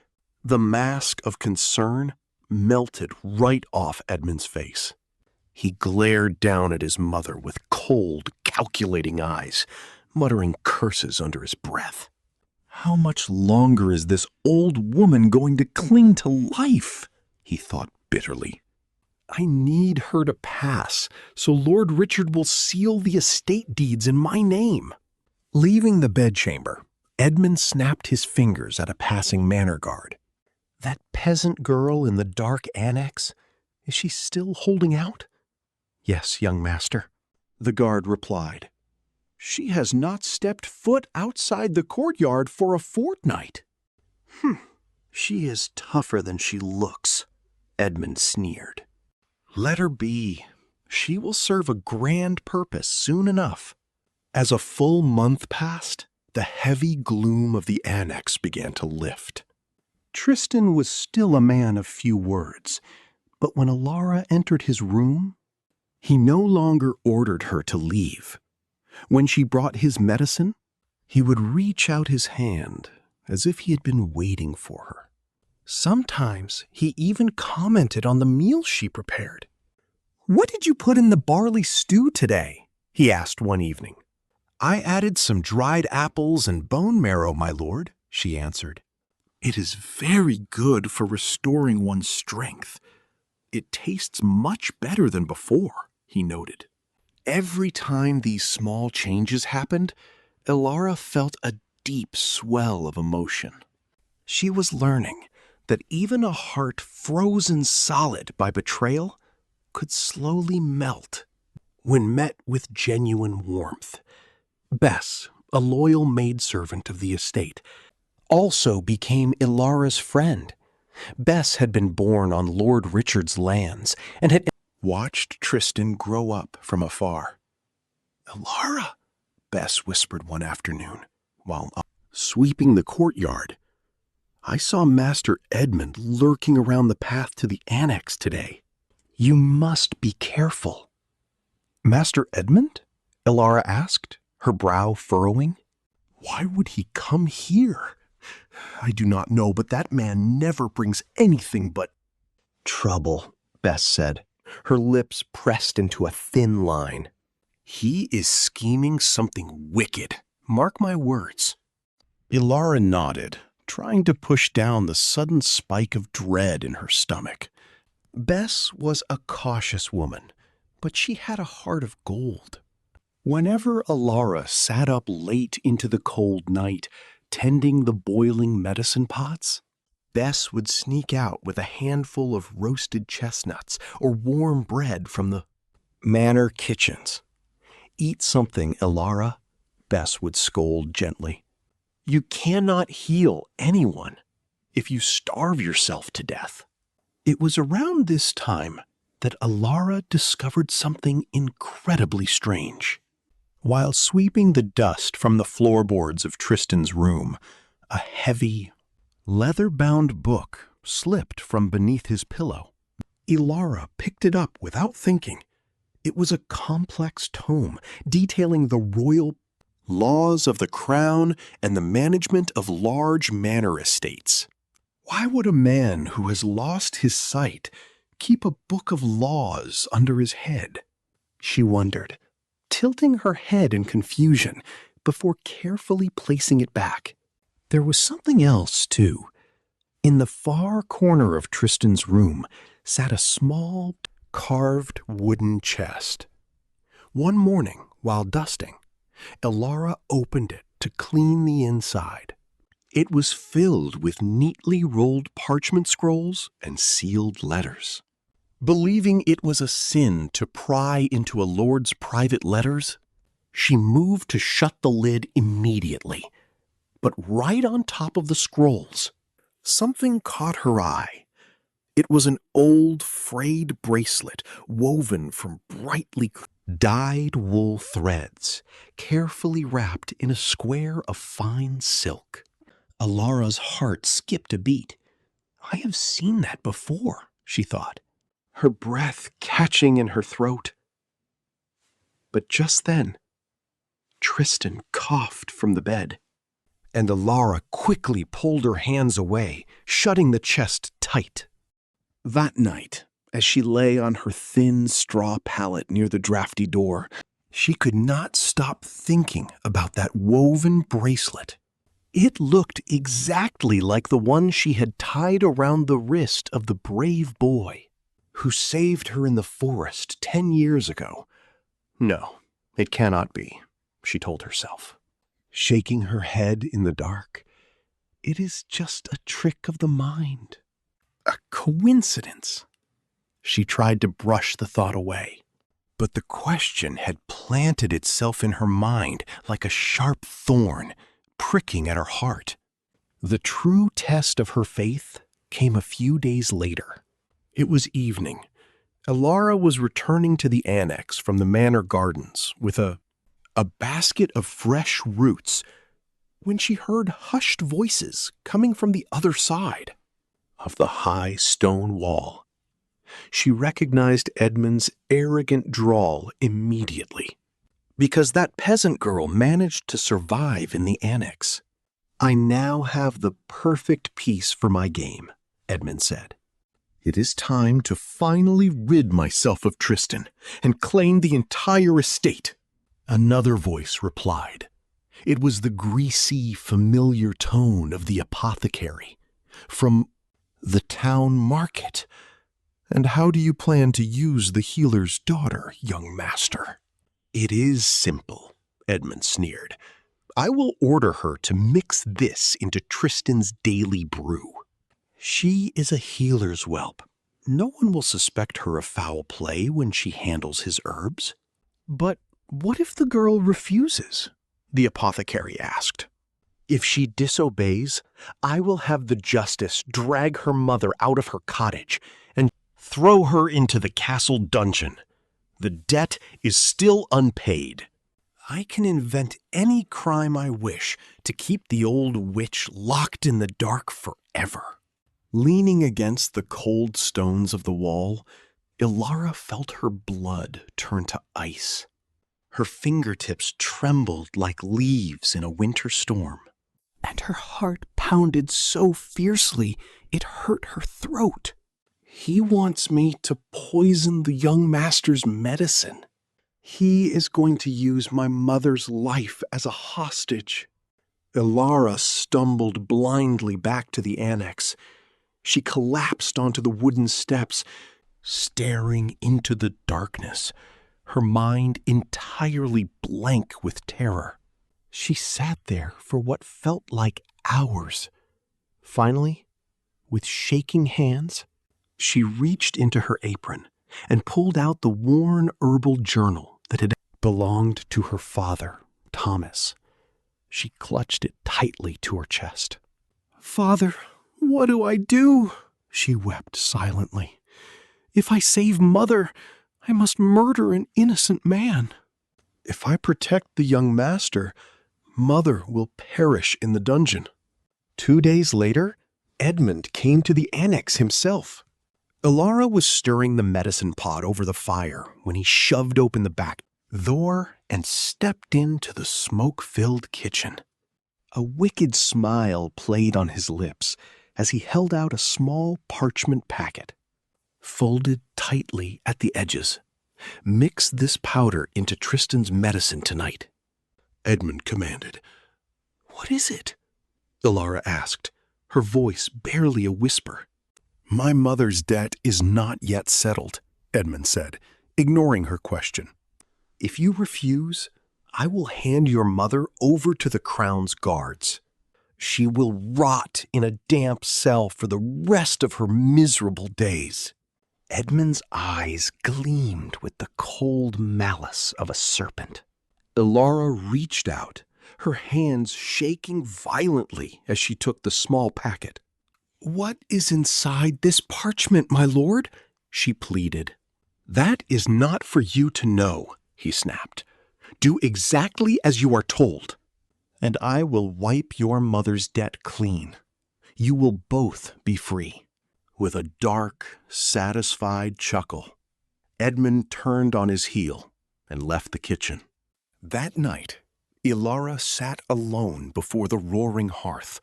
the mask of concern melted right off Edmund's face. He glared down at his mother with cold, calculating eyes, muttering curses under his breath. "How much longer is this old woman going to cling to life?" he thought bitterly. "I need her to pass, so Lord Richard will seal the estate deeds in my name." Leaving the bedchamber, Edmund snapped his fingers at a passing manor guard. "That peasant girl in the dark annex, is she still holding out?" "Yes, young master," the guard replied. "She has not stepped foot outside the courtyard for a fortnight." "She is tougher than she looks," Edmund sneered. "Let her be. She will serve a grand purpose soon enough." As a full month passed, the heavy gloom of the annex began to lift. Tristan was still a man of few words, but when Elara entered his room, he no longer ordered her to leave. When she brought his medicine, he would reach out his hand as if he had been waiting for her. Sometimes he even commented on the meal she prepared. "What did you put in the barley stew today?" he asked one evening. "I added some dried apples and bone marrow, my lord," she answered. "It is very good for restoring one's strength. It tastes much better than before," he noted. Every time these small changes happened, Elara felt a deep swell of emotion. She was learning that even a heart frozen solid by betrayal could slowly melt when met with genuine warmth. Bess, a loyal maidservant of the estate, also became Elara's friend. Bess had been born on Lord Richard's lands and had watched Tristan grow up from afar. "Elara," Bess whispered one afternoon, while sweeping the courtyard, "I saw Master Edmund lurking around the path to the annex today. You must be careful." "Master Edmund?" Elara asked, her brow furrowing. "Why would he come here? I do not know, but that man never brings anything but trouble," Bess said, her lips pressed into a thin line. "He is scheming something wicked, mark my words." Elara nodded, trying to push down the sudden spike of dread in her stomach. Bess was a cautious woman, but she had a heart of gold. Whenever Elara sat up late into the cold night, tending the boiling medicine pots, Bess would sneak out with a handful of roasted chestnuts or warm bread from the manor kitchens. "Eat something, Elara," Bess would scold gently. "You cannot heal anyone if you starve yourself to death." It was around this time that Elara discovered something incredibly strange. While sweeping the dust from the floorboards of Tristan's room, a heavy, leather-bound book slipped from beneath his pillow. Elara picked it up without thinking. It was a complex tome detailing the royal laws of the crown and the management of large manor estates. Why would a man who has lost his sight keep a book of laws under his head? She wondered, tilting her head in confusion before carefully placing it back. There was something else, too. In the far corner of Tristan's room sat a small, carved wooden chest. One morning, while dusting, Elara opened it to clean the inside. It was filled with neatly rolled parchment scrolls and sealed letters. Believing it was a sin to pry into a lord's private letters, she moved to shut the lid immediately. But right on top of the scrolls, something caught her eye. It was an old, frayed bracelet woven from brightly dyed wool threads, carefully wrapped in a square of fine silk. Elara's heart skipped a beat. I have seen that before, she thought, her breath catching in her throat. But just then, Tristan coughed from the bed, and Elara quickly pulled her hands away, shutting the chest tight. That night, as she lay on her thin straw pallet near the drafty door, she could not stop thinking about that woven bracelet. It looked exactly like the one she had tied around the wrist of the brave boy who saved her in the forest 10 years ago. No, it cannot be, she told herself, shaking her head in the dark. It is just a trick of the mind. A coincidence. She tried to brush the thought away, but the question had planted itself in her mind like a sharp thorn, pricking at her heart. The true test of her faith came a few days later. It was evening. Elara was returning to the annex from the manor gardens with a basket of fresh roots when she heard hushed voices coming from the other side of the high stone wall. She recognized Edmund's arrogant drawl immediately, because that peasant girl managed to survive in the annex. I now have the perfect piece for my game, Edmund said. It is time to finally rid myself of Tristan and claim the entire estate. Another voice replied. It was the greasy, familiar tone of the apothecary from the town market. And how do you plan to use the healer's daughter, young master? It is simple, Edmund sneered. I will order her to mix this into Tristan's daily brew. She is a healer's whelp. No one will suspect her of foul play when she handles his herbs. But what if the girl refuses? The apothecary asked. If she disobeys, I will have the justice drag her mother out of her cottage and throw her into the castle dungeon. The debt is still unpaid. I can invent any crime I wish to keep the old witch locked in the dark forever. Leaning against the cold stones of the wall, Elara felt her blood turn to ice. Her fingertips trembled like leaves in a winter storm, and her heart pounded so fiercely it hurt her throat. He wants me to poison the young master's medicine. He is going to use my mother's life as a hostage. Elara stumbled blindly back to the annex. She collapsed onto the wooden steps, staring into the darkness, her mind entirely blank with terror. She sat there for what felt like hours. Finally, with shaking hands, she reached into her apron and pulled out the worn herbal journal that had belonged to her father, Thomas. She clutched it tightly to her chest. "Father, what do I do?" she wept silently. "If I save Mother, I must murder an innocent man. If I protect the young master, Mother will perish in the dungeon." 2 days later, Edmund came to the annex himself. Elara was stirring the medicine pot over the fire when he shoved open the back door and stepped into the smoke-filled kitchen. A wicked smile played on his lips as he held out a small parchment packet, folded tightly at the edges. "Mix this powder into Tristan's medicine tonight," Edmund commanded. "What is it?" Elara asked, her voice barely a whisper. "My mother's debt is not yet settled," Edmund said, ignoring her question. "If you refuse, I will hand your mother over to the crown's guards." She will rot in a damp cell for the rest of her miserable days. Edmund's eyes gleamed with the cold malice of a serpent. Elara reached out, her hands shaking violently as she took the small packet. "What is inside this parchment, my lord?" she pleaded. "That is not for you to know," he snapped. "Do exactly as you are told, and I will wipe your mother's debt clean. You will both be free." With a dark, satisfied chuckle, Edmund turned on his heel and left the kitchen. That night, Elara sat alone before the roaring hearth,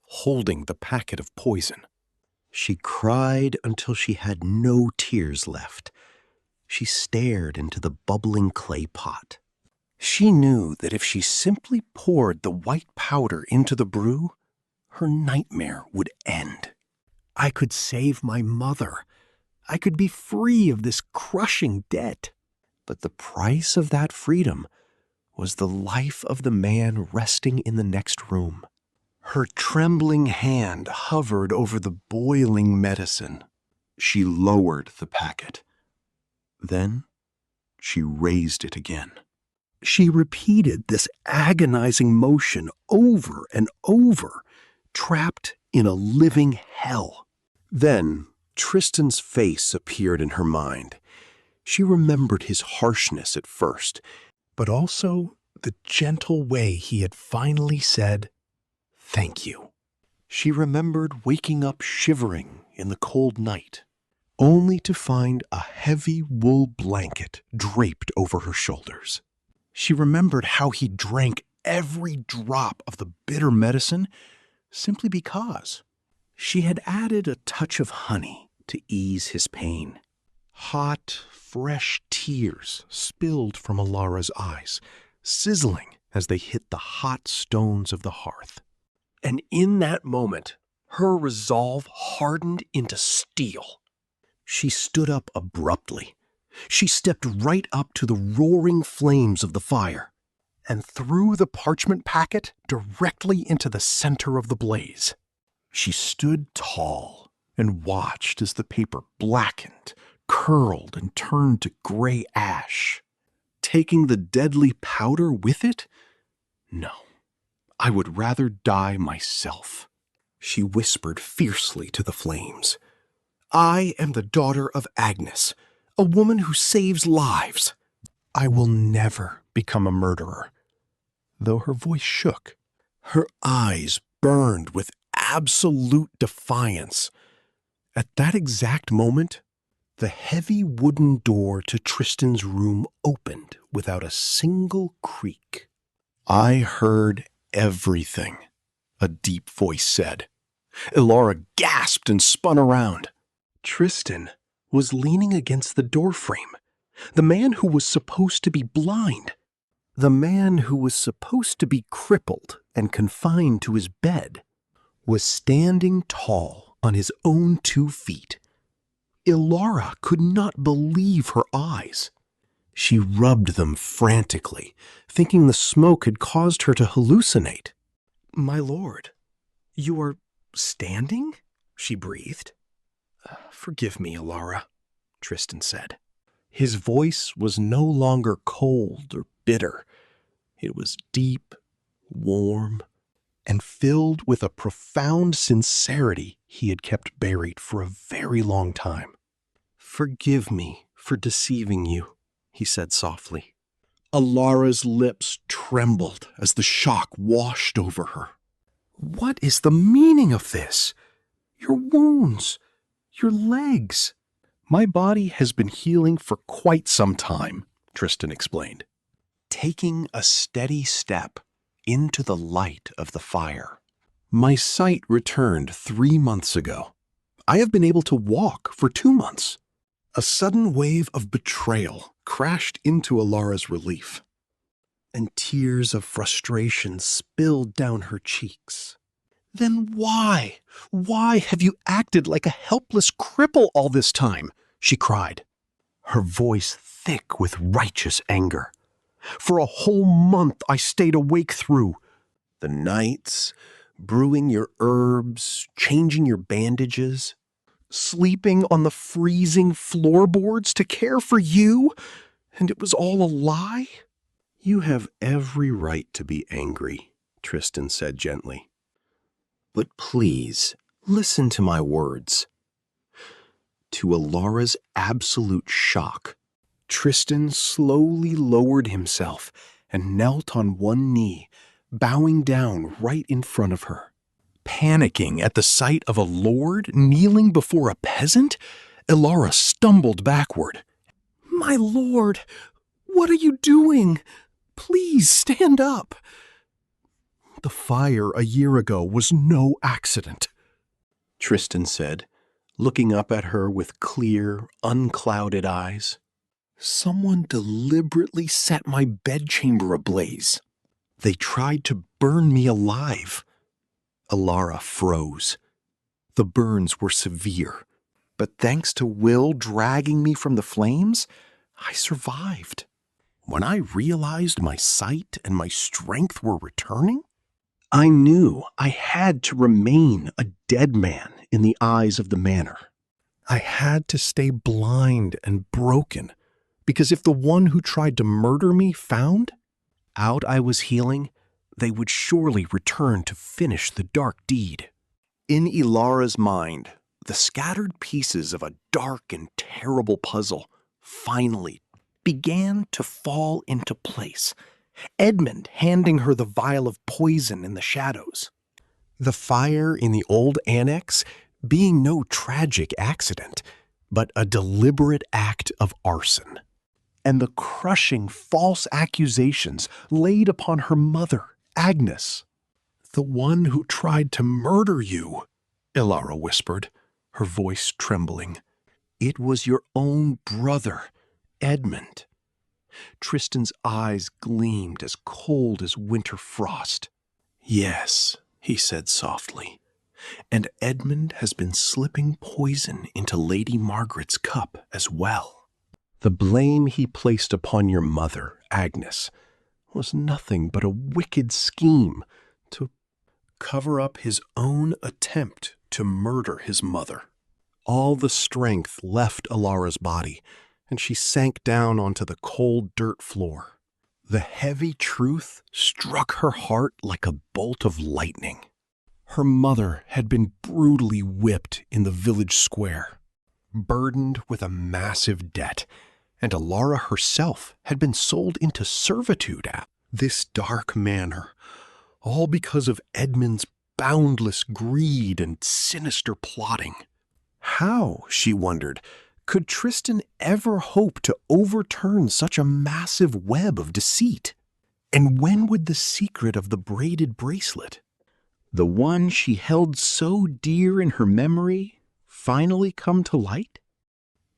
holding the packet of poison. She cried until she had no tears left. She stared into the bubbling clay pot. She knew that if she simply poured the white powder into the brew, her nightmare would end. I could save my mother. I could be free of this crushing debt. But the price of that freedom was the life of the man resting in the next room. Her trembling hand hovered over the boiling medicine. She lowered the packet. Then she raised it again. She repeated this agonizing motion over and over, trapped in a living hell. Then Tristan's face appeared in her mind. She remembered his harshness at first, but also the gentle way he had finally said, "Thank you." She remembered waking up shivering in the cold night, only to find a heavy wool blanket draped over her shoulders. She remembered how he drank every drop of the bitter medicine simply because. She had added a touch of honey to ease his pain. Hot, fresh tears spilled from Elara's eyes, sizzling as they hit the hot stones of the hearth. And in that moment, her resolve hardened into steel. She stood up abruptly. She stepped right up to the roaring flames of the fire and threw the parchment packet directly into the center of the blaze. She stood tall and watched as the paper blackened, curled, and turned to gray ash. Taking the deadly powder with it? No, I would rather die myself. She whispered fiercely to the flames. I am the daughter of Agnes, a woman who saves lives. I will never become a murderer. Though her voice shook, her eyes burned with absolute defiance. At that exact moment, the heavy wooden door to Tristan's room opened without a single creak. I heard everything, a deep voice said. Elara gasped and spun around. Tristan was leaning against the doorframe, the man who was supposed to be blind, the man who was supposed to be crippled and confined to his bed, was standing tall on his own 2 feet. Elara could not believe her eyes. She rubbed them frantically, thinking the smoke had caused her to hallucinate. My lord, you are standing? She breathed. Forgive me, Elara, Tristan said. His voice was no longer cold or bitter. It was deep, warm, and filled with a profound sincerity he had kept buried for a very long time. Forgive me for deceiving you, he said softly. Elara's lips trembled as the shock washed over her. What is the meaning of this? Your wounds, your legs. My body has been healing for quite some time, Tristan explained, taking a steady step into the light of the fire. My sight returned 3 months ago. I have been able to walk for 2 months. A sudden wave of betrayal crashed into Elara's relief, and tears of frustration spilled down her cheeks. Then why have you acted like a helpless cripple all this time? She cried, her voice thick with righteous anger. For a whole month I stayed awake through the nights, brewing your herbs, changing your bandages, sleeping on the freezing floorboards to care for you, and it was all a lie? You have every right to be angry, Tristan said gently. But please, listen to my words. To Elara's absolute shock, Tristan slowly lowered himself and knelt on one knee, bowing down right in front of her. Panicking at the sight of a lord kneeling before a peasant, Elara stumbled backward. My lord, what are you doing? Please stand up. The fire a year ago was no accident, Tristan said, looking up at her with clear, unclouded eyes. Someone deliberately set my bedchamber ablaze. They tried to burn me alive. Elara froze. The burns were severe, but thanks to Will dragging me from the flames, I survived. When I realized my sight and my strength were returning, I knew I had to remain a dead man in the eyes of the manor. I had to stay blind and broken, because if the one who tried to murder me found out I was healing, they would surely return to finish the dark deed. In Elara's mind, the scattered pieces of a dark and terrible puzzle finally began to fall into place, Edmund handing her the vial of poison in the shadows. The fire in the old annex being no tragic accident, but a deliberate act of arson. And the crushing false accusations laid upon her mother, Agnes. The one who tried to murder you, Elara whispered, her voice trembling. It was your own brother, Edmund. Tristan's eyes gleamed as cold as winter frost. Yes, he said softly, and Edmund has been slipping poison into Lady Margaret's cup as well. The blame he placed upon your mother, Agnes, was nothing but a wicked scheme to cover up his own attempt to murder his mother. All the strength left Elara's body, and she sank down onto the cold dirt floor. The heavy truth struck her heart like a bolt of lightning. Her mother had been brutally whipped in the village square, burdened with a massive debt, and Elara herself had been sold into servitude at this dark manor, all because of Edmund's boundless greed and sinister plotting. How, she wondered, could Tristan ever hope to overturn such a massive web of deceit? And when would the secret of the braided bracelet, the one she held so dear in her memory, finally come to light?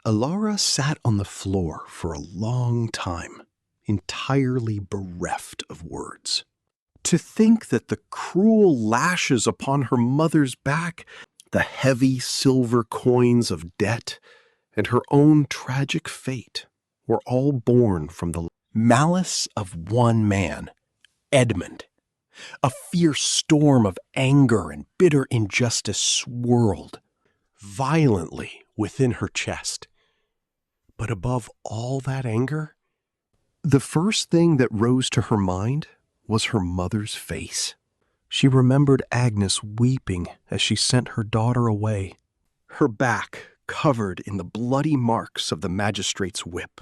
Elara sat on the floor for a long time, entirely bereft of words. To think that the cruel lashes upon her mother's back, the heavy silver coins of debt, and her own tragic fate were all born from the malice of one man, Edmund. A fierce storm of anger and bitter injustice swirled violently within her chest. But above all that anger, the first thing that rose to her mind was her mother's face. She remembered Agnes weeping as she sent her daughter away, her back covered in the bloody marks of the magistrate's whip.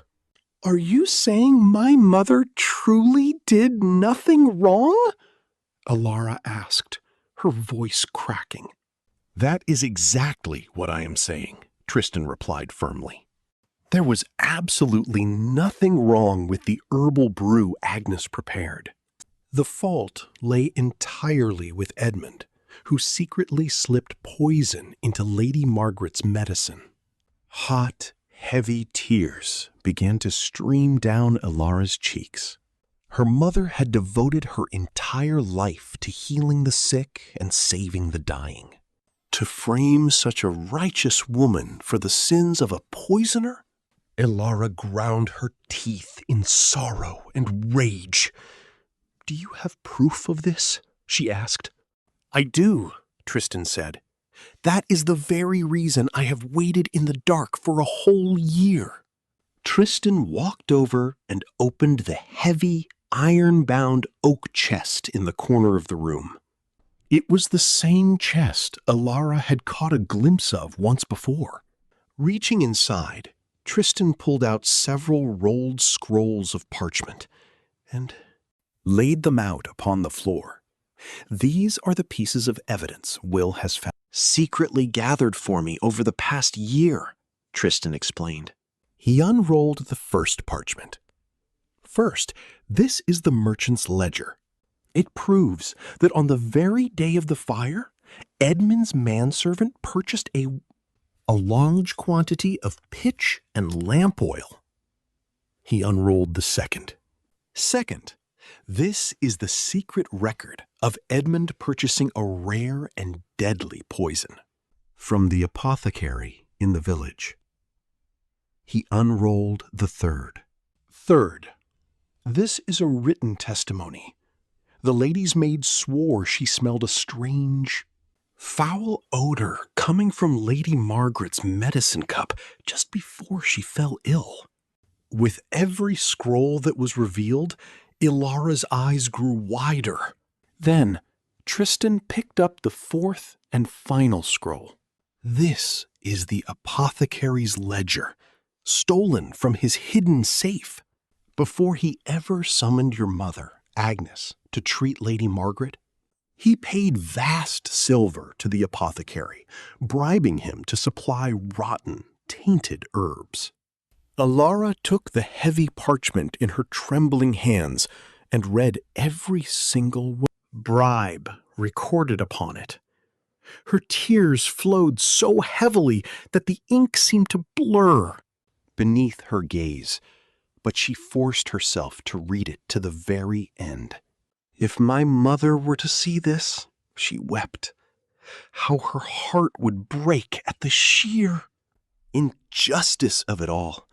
"Are you saying my mother truly did nothing wrong?" Elara asked, her voice cracking. "That is exactly what I am saying," Tristan replied firmly. There was absolutely nothing wrong with the herbal brew Agnes prepared. The fault lay entirely with Edmund, who secretly slipped poison into Lady Margaret's medicine. Hot, heavy tears began to stream down Elara's cheeks. Her mother had devoted her entire life to healing the sick and saving the dying. To frame such a righteous woman for the sins of a poisoner? Elara ground her teeth in sorrow and rage. "Do you have proof of this?" she asked. I do, Tristan said. That is the very reason I have waited in the dark for a whole year. Tristan walked over and opened the heavy, iron-bound oak chest in the corner of the room. It was the same chest Elara had caught a glimpse of once before. Reaching inside, Tristan pulled out several rolled scrolls of parchment and laid them out upon the floor. These are the pieces of evidence Will has found, secretly gathered for me over the past year, Tristan explained. He unrolled the first parchment. First, this is the merchant's ledger. It proves that on the very day of the fire, Edmund's manservant purchased a large quantity of pitch and lamp oil. He unrolled the second. Second, this is the secret record of Edmund purchasing a rare and deadly poison from the apothecary in the village. He unrolled the third. Third, this is a written testimony. The lady's maid swore she smelled a strange, foul odor coming from Lady Margaret's medicine cup just before she fell ill. With every scroll that was revealed, Elara's eyes grew wider. Then, Tristan picked up the fourth and final scroll. This is the apothecary's ledger, stolen from his hidden safe. Before he ever summoned your mother, Agnes, to treat Lady Margaret, he paid vast silver to the apothecary, bribing him to supply rotten, tainted herbs. Elara took the heavy parchment in her trembling hands and read every single bribe recorded upon it. Her tears flowed so heavily that the ink seemed to blur beneath her gaze, but she forced herself to read it to the very end. If my mother were to see this, she wept, how her heart would break at the sheer injustice of it all.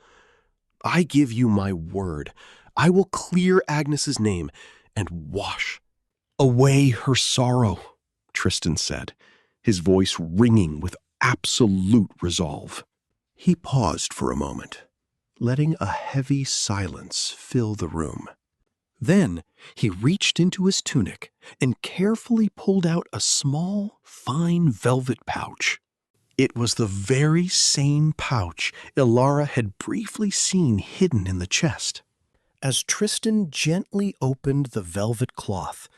I give you my word, I will clear Agnes's name and wash away her sorrow, Tristan said, his voice ringing with absolute resolve. He paused for a moment, letting a heavy silence fill the room. Then he reached into his tunic and carefully pulled out a small, fine velvet pouch. It was the very same pouch Elara had briefly seen hidden in the chest. As Tristan gently opened the velvet cloth,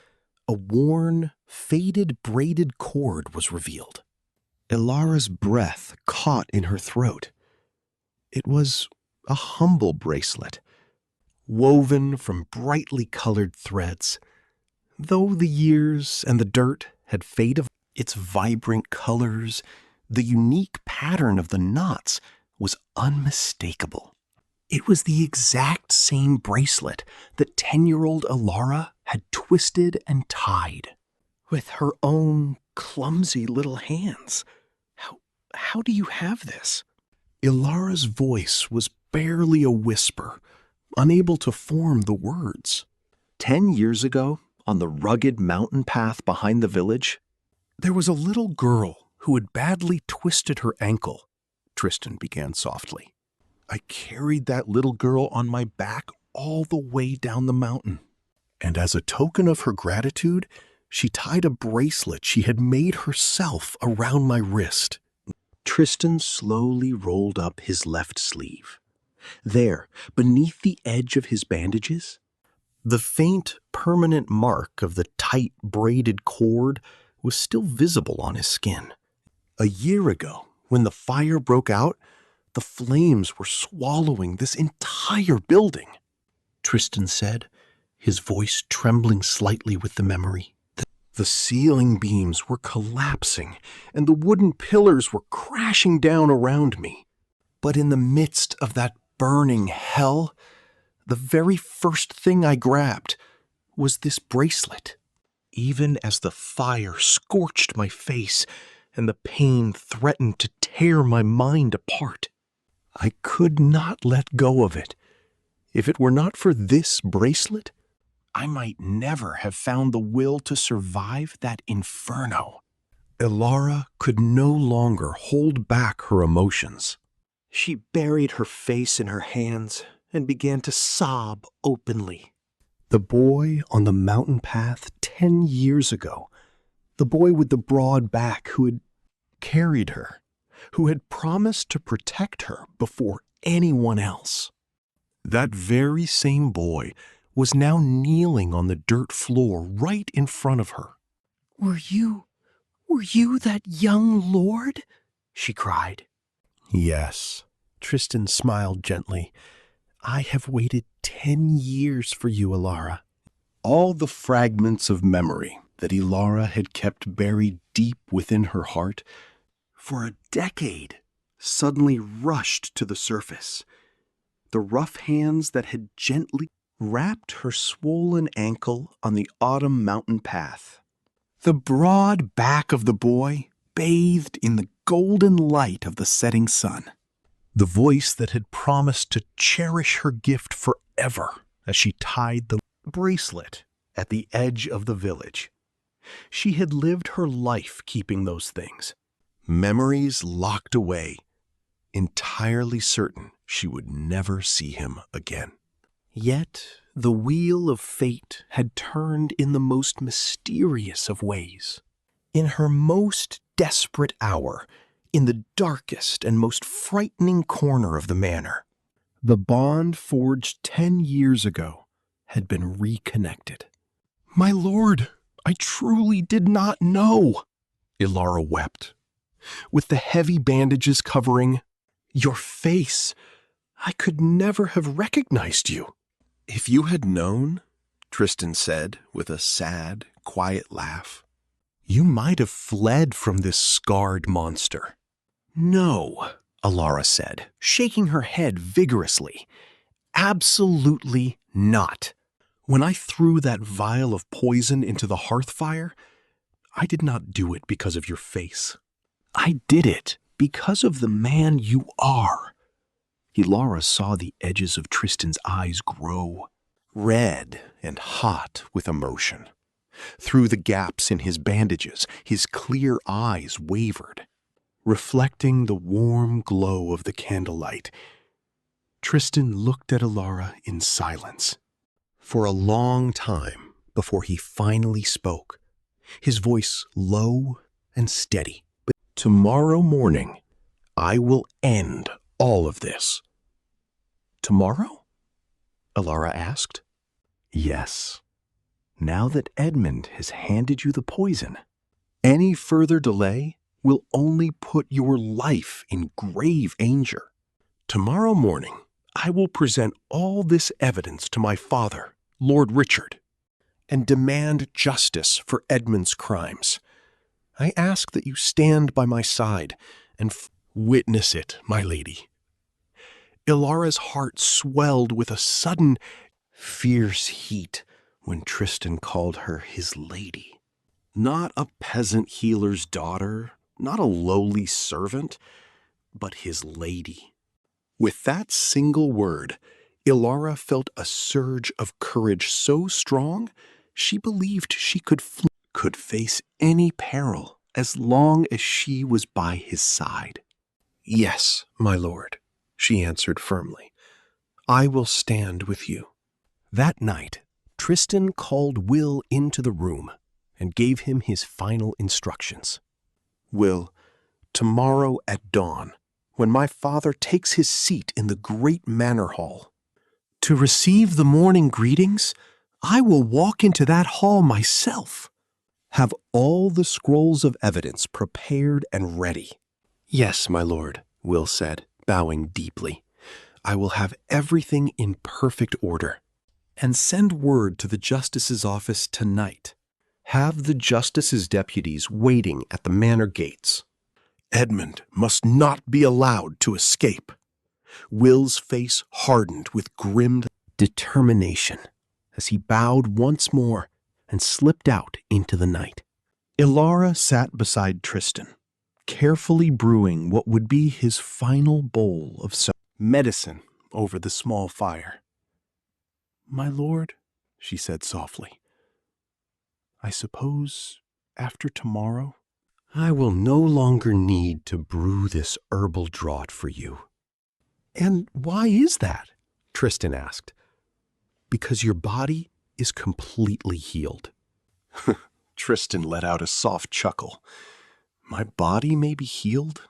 a worn, faded braided cord was revealed. Elara's breath caught in her throat. It was a humble bracelet, woven from brightly colored threads. Though the years and the dirt had faded, its vibrant colors, the unique pattern of the knots was unmistakable. It was the exact same bracelet that 10-year-old Elara had twisted and tied with her own clumsy little hands. How do you have this? Elara's voice was barely a whisper, unable to form the words. 10 years ago, on the rugged mountain path behind the village, there was a little girl who had badly twisted her ankle, Tristan began softly. I carried that little girl on my back all the way down the mountain. And as a token of her gratitude, she tied a bracelet she had made herself around my wrist. Tristan slowly rolled up his left sleeve. There, beneath the edge of his bandages, the faint, permanent mark of the tight, braided cord was still visible on his skin. A year ago, when the fire broke out, the flames were swallowing this entire building, Tristan said, his voice trembling slightly with the memory. The ceiling beams were collapsing, and the wooden pillars were crashing down around me. But in the midst of that burning hell, the very first thing I grabbed was this bracelet. Even as the fire scorched my face and the pain threatened to tear my mind apart, I could not let go of it. If it were not for this bracelet, I might never have found the will to survive that inferno. Elara could no longer hold back her emotions. She buried her face in her hands and began to sob openly. The boy on the mountain path 10 years ago, the boy with the broad back who had carried her, who had promised to protect her before anyone else. That very same boy was now kneeling on the dirt floor right in front of her. Were you that young lord?" she cried. "Yes," Tristan smiled gently. "I have waited 10 years for you, Elara." All the fragments of memory that Elara had kept buried deep within her heart for a decade suddenly rushed to the surface. The rough hands that had gently wrapped her swollen ankle on the autumn mountain path. The broad back of the boy bathed in the golden light of the setting sun. The voice that had promised to cherish her gift forever as she tied the bracelet at the edge of the village. She had lived her life keeping those things, memories locked away, entirely certain she would never see him again. Yet the wheel of fate had turned in the most mysterious of ways. In her most desperate hour, in the darkest and most frightening corner of the manor, the bond forged 10 years ago had been reconnected. "My lord, I truly did not know," Elara wept. "With the heavy bandages covering your face, I could never have recognized you." "If you had known," Tristan said with a sad, quiet laugh, "you might have fled from this scarred monster." "No," Elara said, shaking her head vigorously. "Absolutely not. When I threw that vial of poison into the hearth fire, I did not do it because of your face. I did it because of the man you are." Elara saw the edges of Tristan's eyes grow, red and hot with emotion. Through the gaps in his bandages, his clear eyes wavered, reflecting the warm glow of the candlelight. Tristan looked at Elara in silence for a long time before he finally spoke, his voice low and steady. "But tomorrow morning, I will end all of this." "Tomorrow?" Elara asked. "Yes. Now that Edmund has handed you the poison, any further delay will only put your life in grave danger. Tomorrow morning, I will present all this evidence to my father, Lord Richard, and demand justice for Edmund's crimes. I ask that you stand by my side and witness it, my lady." Ilara's heart swelled with a sudden, fierce heat when Tristan called her his lady. Not a peasant healer's daughter, not a lowly servant, but his lady. With that single word, Elara felt a surge of courage so strong she believed she could face any peril as long as she was by his side. "Yes, my lord," she answered firmly. "I will stand with you." That night, Tristan called Will into the room and gave him his final instructions. "Will, tomorrow at dawn, when my father takes his seat in the great manor hall, to receive the morning greetings, I will walk into that hall myself. Have all the scrolls of evidence prepared and ready." "Yes, my lord," Will said, bowing deeply. "I will have everything in perfect order. And send word to the justice's office tonight. Have the justice's deputies waiting at the manor gates. Edmund must not be allowed to escape." Will's face hardened with grim determination as he bowed once more and slipped out into the night. Elara sat beside Tristan, carefully brewing what would be his final bowl of medicine over the small fire. "My lord," she said softly. I suppose after tomorrow, I will no longer need to brew this herbal draught for you. And why is that? Tristan asked. Because your body is completely healed. Tristan let out a soft chuckle. My body may be healed,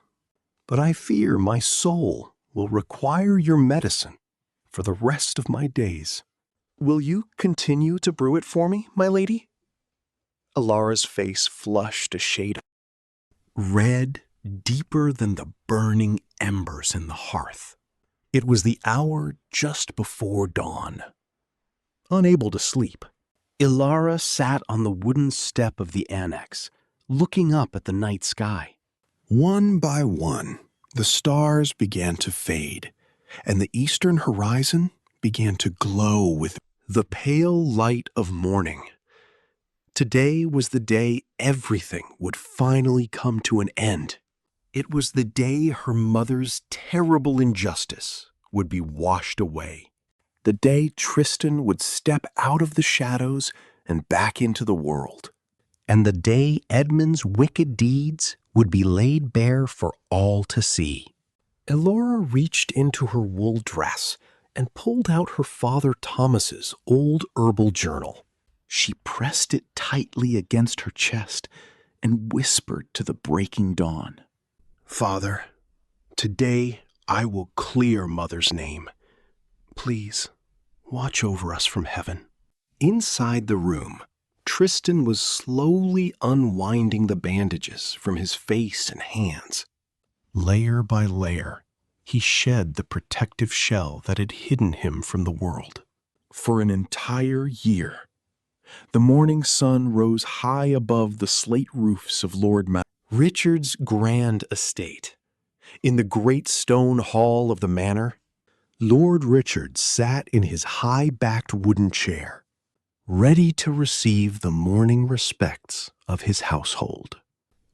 but I fear my soul will require your medicine for the rest of my days. Will you continue to brew it for me, my lady? Elara's face flushed a shade red, deeper than the burning embers in the hearth. It was the hour just before dawn. Unable to sleep, Elara sat on the wooden step of the annex, looking up at the night sky. One by one, the stars began to fade, and the eastern horizon began to glow with the pale light of morning. Today was the day everything would finally come to an end. It was the day her mother's terrible injustice would be washed away. The day Tristan would step out of the shadows and back into the world. And the day Edmund's wicked deeds would be laid bare for all to see. Elara reached into her wool dress and pulled out her father Thomas's old herbal journal. She pressed it tightly against her chest and whispered to the breaking dawn. Father, today I will clear Mother's name. Please, watch over us from heaven. Inside the room, Tristan was slowly unwinding the bandages from his face and hands. Layer by layer, he shed the protective shell that had hidden him from the world. For an entire year, the morning sun rose high above the slate roofs of Lord Richard's grand estate. In the great stone hall of the manor, Lord Richard sat in his high-backed wooden chair, ready to receive the morning respects of his household.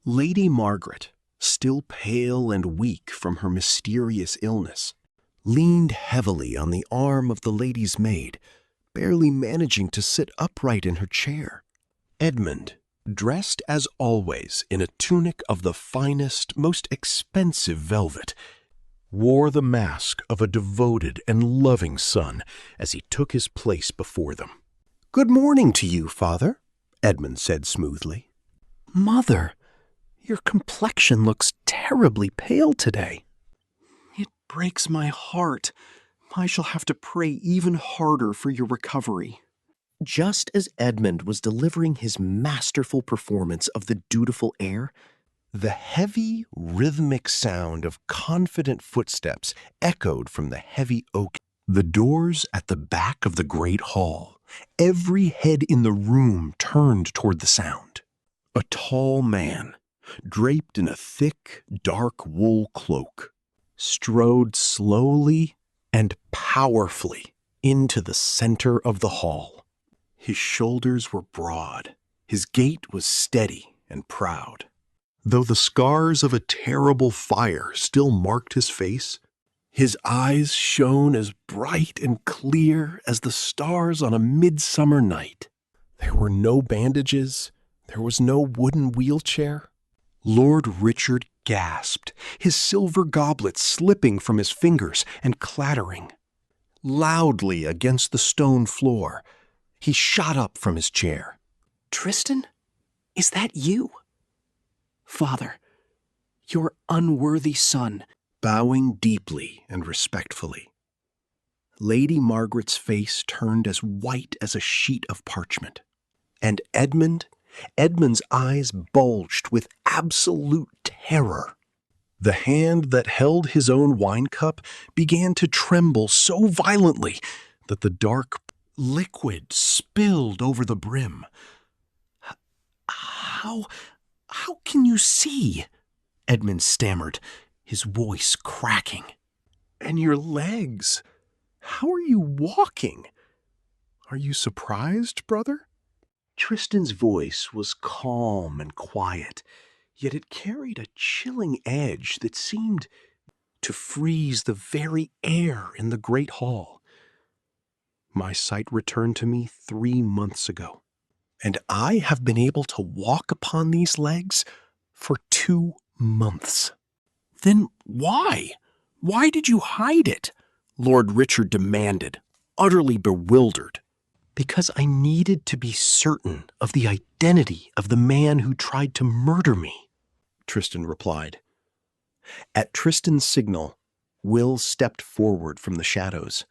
Lady Margaret, still pale and weak from her mysterious illness, leaned heavily on the arm of the lady's maid, barely managing to sit upright in her chair. Edmund, dressed as always in a tunic of the finest, most expensive velvet, wore the mask of a devoted and loving son as he took his place before them. "Good morning to you, Father," Edmund said smoothly. "Mother, your complexion looks terribly pale today." "It breaks my heart. I shall have to pray even harder for your recovery." Just as Edmund was delivering his masterful performance of the dutiful heir, the heavy, rhythmic sound of confident footsteps echoed from the heavy oak. The doors at the back of the great hall, every head in the room turned toward the sound. A tall man, draped in a thick, dark wool cloak, strode slowly and powerfully into the center of the hall. His shoulders were broad, his gait was steady and proud. Though the scars of a terrible fire still marked his face, his eyes shone as bright and clear as the stars on a midsummer night. There were no bandages, there was no wooden wheelchair. Lord Richard gasped, his silver goblet slipping from his fingers and clattering. Loudly against the stone floor, he shot up from his chair. "Tristan, is that you?" "Father, your unworthy son," bowing deeply and respectfully. Lady Margaret's face turned as white as a sheet of parchment. And Edmund's eyes bulged with absolute terror. The hand that held his own wine cup began to tremble so violently that the dark liquid spilled over the brim. How can you see?" Edmund stammered, his voice cracking. "And your legs? How are you walking? Are you surprised, brother?" Tristan's voice was calm and quiet, yet it carried a chilling edge that seemed to freeze the very air in the great hall. My sight returned to me 3 months ago, and I have been able to walk upon these legs for 2 months. Then why? Why did you hide it? Lord Richard demanded, utterly bewildered. Because I needed to be certain of the identity of the man who tried to murder me, Tristan replied. At Tristan's signal, Will stepped forward from the shadows,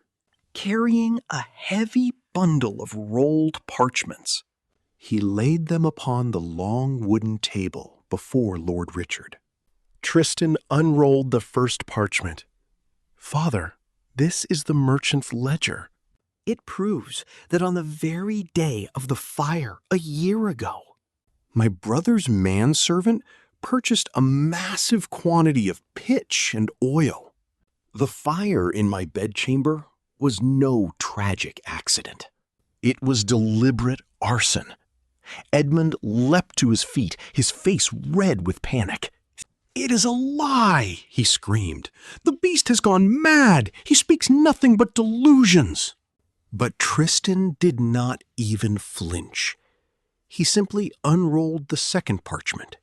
carrying a heavy bundle of rolled parchments. He laid them upon the long wooden table before Lord Richard. Tristan unrolled the first parchment. Father, this is the merchant's ledger. It proves that on the very day of the fire a year ago, my brother's manservant purchased a massive quantity of pitch and oil. The fire in my bedchamber was no tragic accident. It was deliberate arson. Edmund leapt to his feet, his face red with panic. "It is a lie!" he screamed. "The beast has gone mad! He speaks nothing but delusions!" But Tristan did not even flinch. He simply unrolled the second parchment.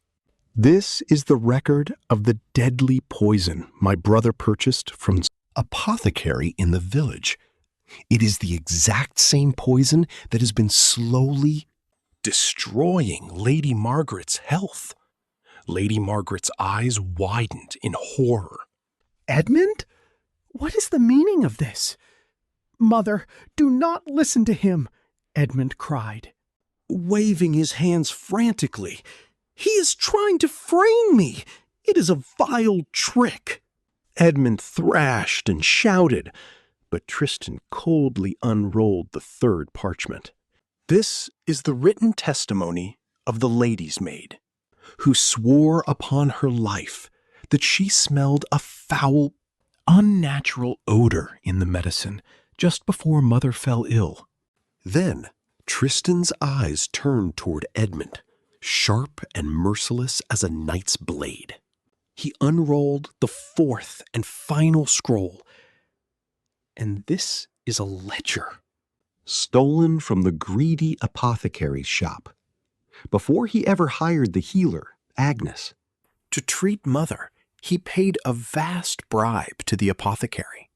This is the record of the deadly poison my brother purchased from an apothecary in the village. It is the exact same poison that has been slowly destroying Lady Margaret's health. Lady Margaret's eyes widened in horror. "Edmund? What is the meaning of this?" "Mother, do not listen to him," Edmund cried, waving his hands frantically. "He is trying to frame me. It is a vile trick." Edmund thrashed and shouted, but Tristan coldly unrolled the third parchment. This is the written testimony of the lady's maid, who swore upon her life that she smelled a foul, unnatural odor in the medicine just before Mother fell ill. Then Tristan's eyes turned toward Edmund, sharp and merciless as a knight's blade. He unrolled the fourth and final scroll, and this is a ledger, stolen from the greedy apothecary's shop, before he ever hired the healer, Agnes. To treat Mother, he paid a vast bribe to the apothecary,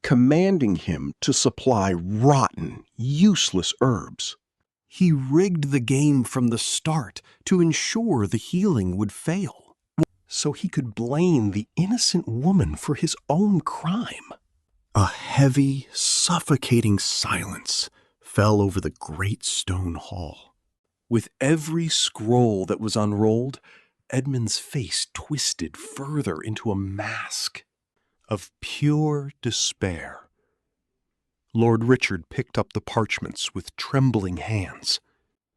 commanding him to supply rotten, useless herbs. He rigged the game from the start to ensure the healing would fail, so he could blame the innocent woman for his own crime. A heavy, suffocating silence fell over the great stone hall. With every scroll that was unrolled, Edmund's face twisted further into a mask of pure despair. Lord Richard picked up the parchments with trembling hands.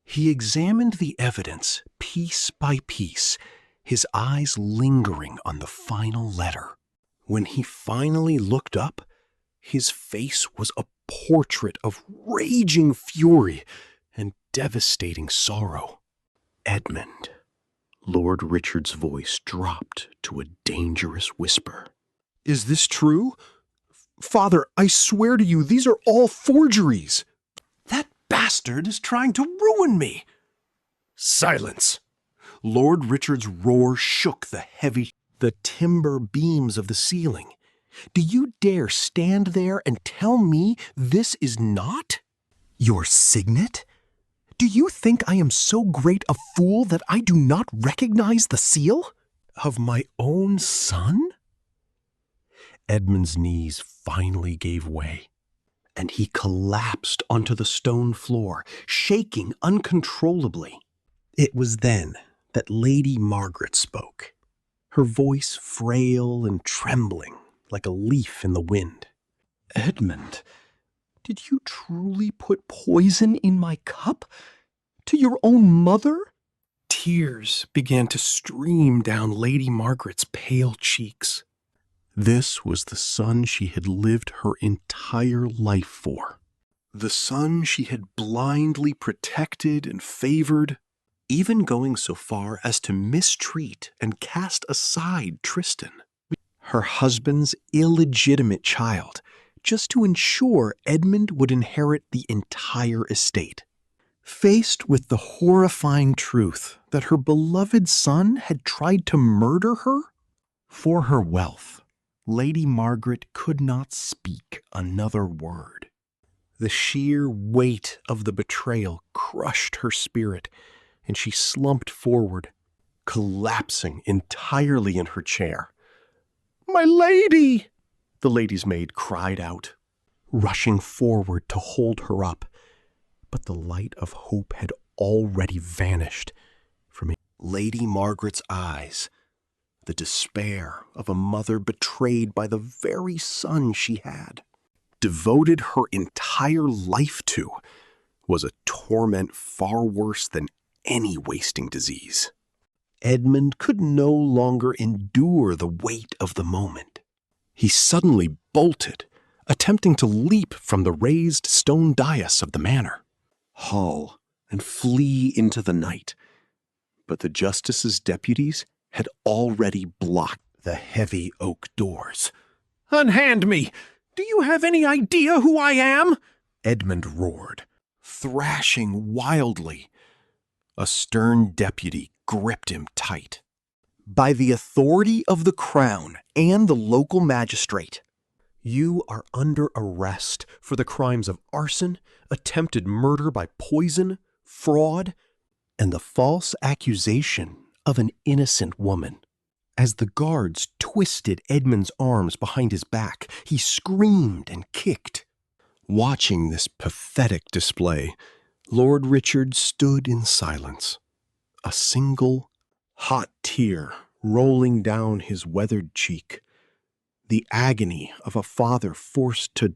He examined the evidence piece by piece, his eyes lingering on the final letter. When he finally looked up, his face was a portrait of raging fury and devastating sorrow. "Edmund," Lord Richard's voice dropped to a dangerous whisper. "Is this true? Father, I swear to you, these are all forgeries. That bastard is trying to ruin me." "Silence!" Lord Richard's roar shook the timber beams of the ceiling. "Do you dare stand there and tell me this is not your signet? Do you think I am so great a fool that I do not recognize the seal of my own son?" Edmund's knees finally gave way, and he collapsed onto the stone floor, shaking uncontrollably. It was then that Lady Margaret spoke, her voice frail and trembling like a leaf in the wind. "Edmund, did you truly put poison in my cup? To your own mother?" Tears began to stream down Lady Margaret's pale cheeks. This was the son she had lived her entire life for. The son she had blindly protected and favored, even going so far as to mistreat and cast aside Tristan. Her husband's illegitimate child, just to ensure Edmund would inherit the entire estate. Faced with the horrifying truth that her beloved son had tried to murder her for her wealth, Lady Margaret could not speak another word. The sheer weight of the betrayal crushed her spirit, and she slumped forward, collapsing entirely in her chair. "My lady!" the lady's maid cried out, rushing forward to hold her up. But the light of hope had already vanished from Lady Margaret's eyes. The despair of a mother betrayed by the very son she had devoted her entire life to was a torment far worse than any wasting disease. Edmund could no longer endure the weight of the moment. He suddenly bolted, attempting to leap from the raised stone dais of the manor, hall, and flee into the night. But the justice's deputies had already blocked the heavy oak doors. "Unhand me! Do you have any idea who I am?" Edmund roared, thrashing wildly. A stern deputy gripped him tight. "By the authority of the crown and the local magistrate, you are under arrest for the crimes of arson, attempted murder by poison, fraud, and the false accusation of an innocent woman." As the guards twisted Edmund's arms behind his back, he screamed and kicked. Watching this pathetic display, Lord Richard stood in silence, a single hot tear rolling down his weathered cheek. The agony of a father forced to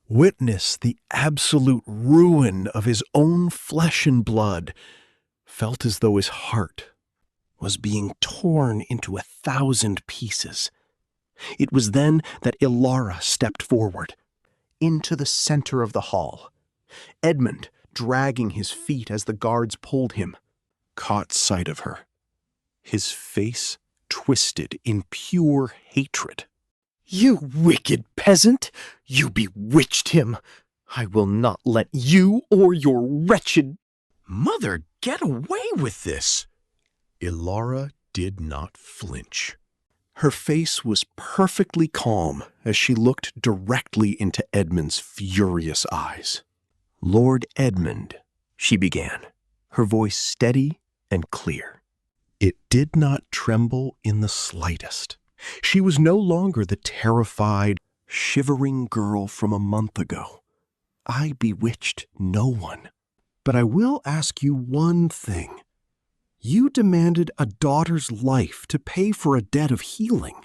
witness the absolute ruin of his own flesh and blood felt as though his heart was being torn into 1,000 pieces. It was then that Elara stepped forward, into the center of the hall. Edmund, dragging his feet as the guards pulled him, caught sight of her, his face twisted in pure hatred. "You wicked peasant! You bewitched him! I will not let you or your wretched—" "Mother, get away with this!" Elara did not flinch. Her face was perfectly calm as she looked directly into Edmund's furious eyes. "Lord Edmund," she began, her voice steady and clear. It did not tremble in the slightest. She was no longer the terrified, shivering girl from a month ago. "I bewitched no one. But I will ask you one thing. You demanded a daughter's life to pay for a debt of healing.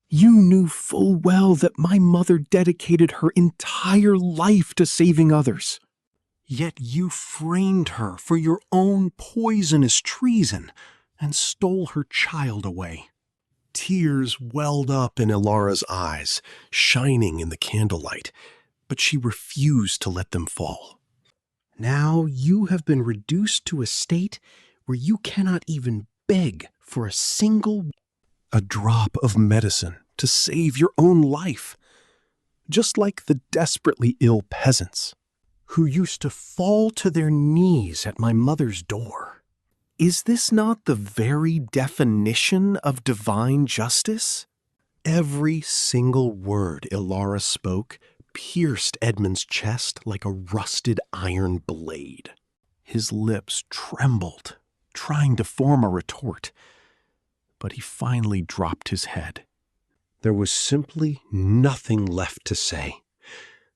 You knew full well that my mother dedicated her entire life to saving others. Yet you framed her for your own poisonous treason and stole her child away." Tears welled up in Elara's eyes, shining in the candlelight, but she refused to let them fall. "Now you have been reduced to a state where you cannot even beg for a drop of medicine to save your own life, just like the desperately ill peasants who used to fall to their knees at my mother's door. Is this not the very definition of divine justice?" Every single word Elara spoke pierced Edmund's chest like a rusted iron blade. His lips trembled, trying to form a retort, but he finally dropped his head. There was simply nothing left to say.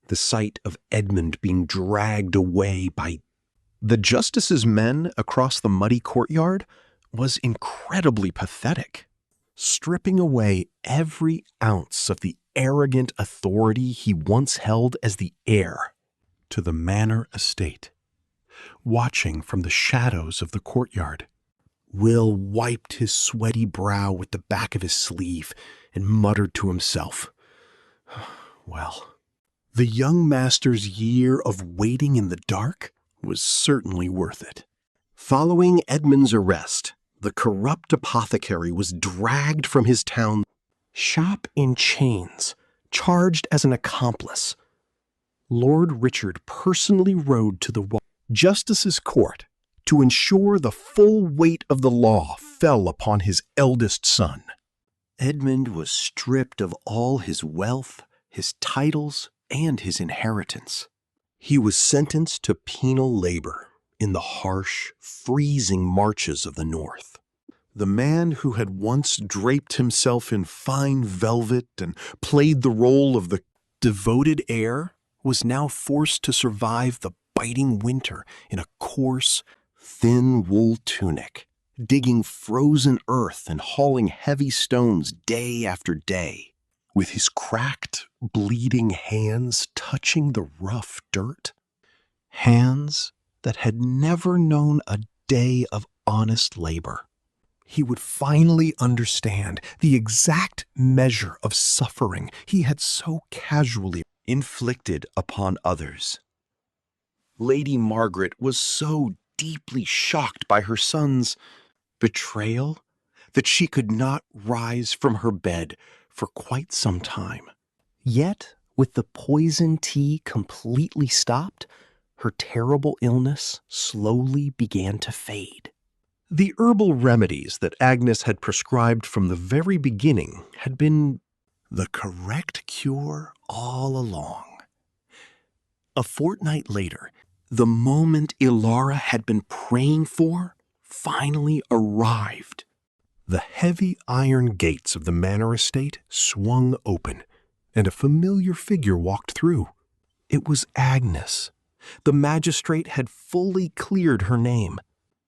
The sight of Edmund being dragged away by the justice's men across the muddy courtyard was incredibly pathetic, stripping away every ounce of the arrogant authority he once held as the heir to the manor estate. Watching from the shadows of the courtyard, Will wiped his sweaty brow with the back of his sleeve and muttered to himself, "Well, the young master's year of waiting in the dark was certainly worth it." Following Edmund's arrest, the corrupt apothecary was dragged from his town shop in chains, charged as an accomplice, Lord Richard personally rode to the justice's court to ensure the full weight of the law fell upon his eldest son. Edmund was stripped of all his wealth, his titles, and his inheritance. He was sentenced to penal labor in the harsh, freezing marches of the north. The man who had once draped himself in fine velvet and played the role of the devoted heir was now forced to survive the biting winter in a coarse, thin wool tunic, digging frozen earth and hauling heavy stones day after day, with his cracked, bleeding hands touching the rough dirt. Hands that had never known a day of honest labor. He would finally understand the exact measure of suffering he had so casually inflicted upon others. Lady Margaret was so deeply shocked by her son's betrayal that she could not rise from her bed for quite some time. Yet, with the poison tea completely stopped, her terrible illness slowly began to fade. The herbal remedies that Agnes had prescribed from the very beginning had been the correct cure all along. A fortnight later, the moment Elara had been praying for finally arrived. The heavy iron gates of the manor estate swung open, and a familiar figure walked through. It was Agnes. The magistrate had fully cleared her name.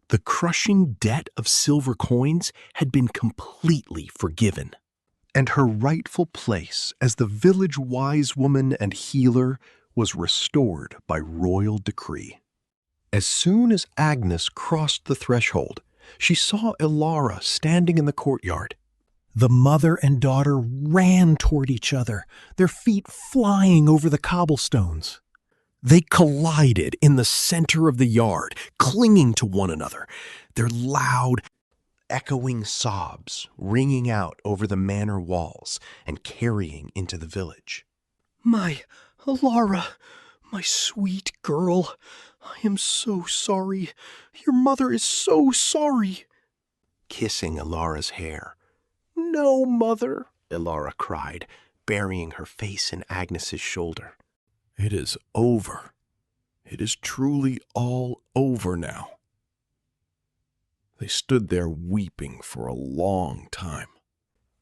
The crushing debt of silver coins had been completely forgiven, and her rightful place as the village wise woman and healer was restored by royal decree. As soon as Agnes crossed the threshold, she saw Elara standing in the courtyard. The mother and daughter ran toward each other, their feet flying over the cobblestones. They collided in the center of the yard, clinging to one another, their loud, echoing sobs ringing out over the manor walls and carrying into the village. "My Elara, my sweet girl, I am so sorry. Your mother is so sorry." Kissing Elara's hair. "No, mother," Elara cried, burying her face in Agnes's shoulder. "It is over. It is truly all over now." They stood there weeping for a long time.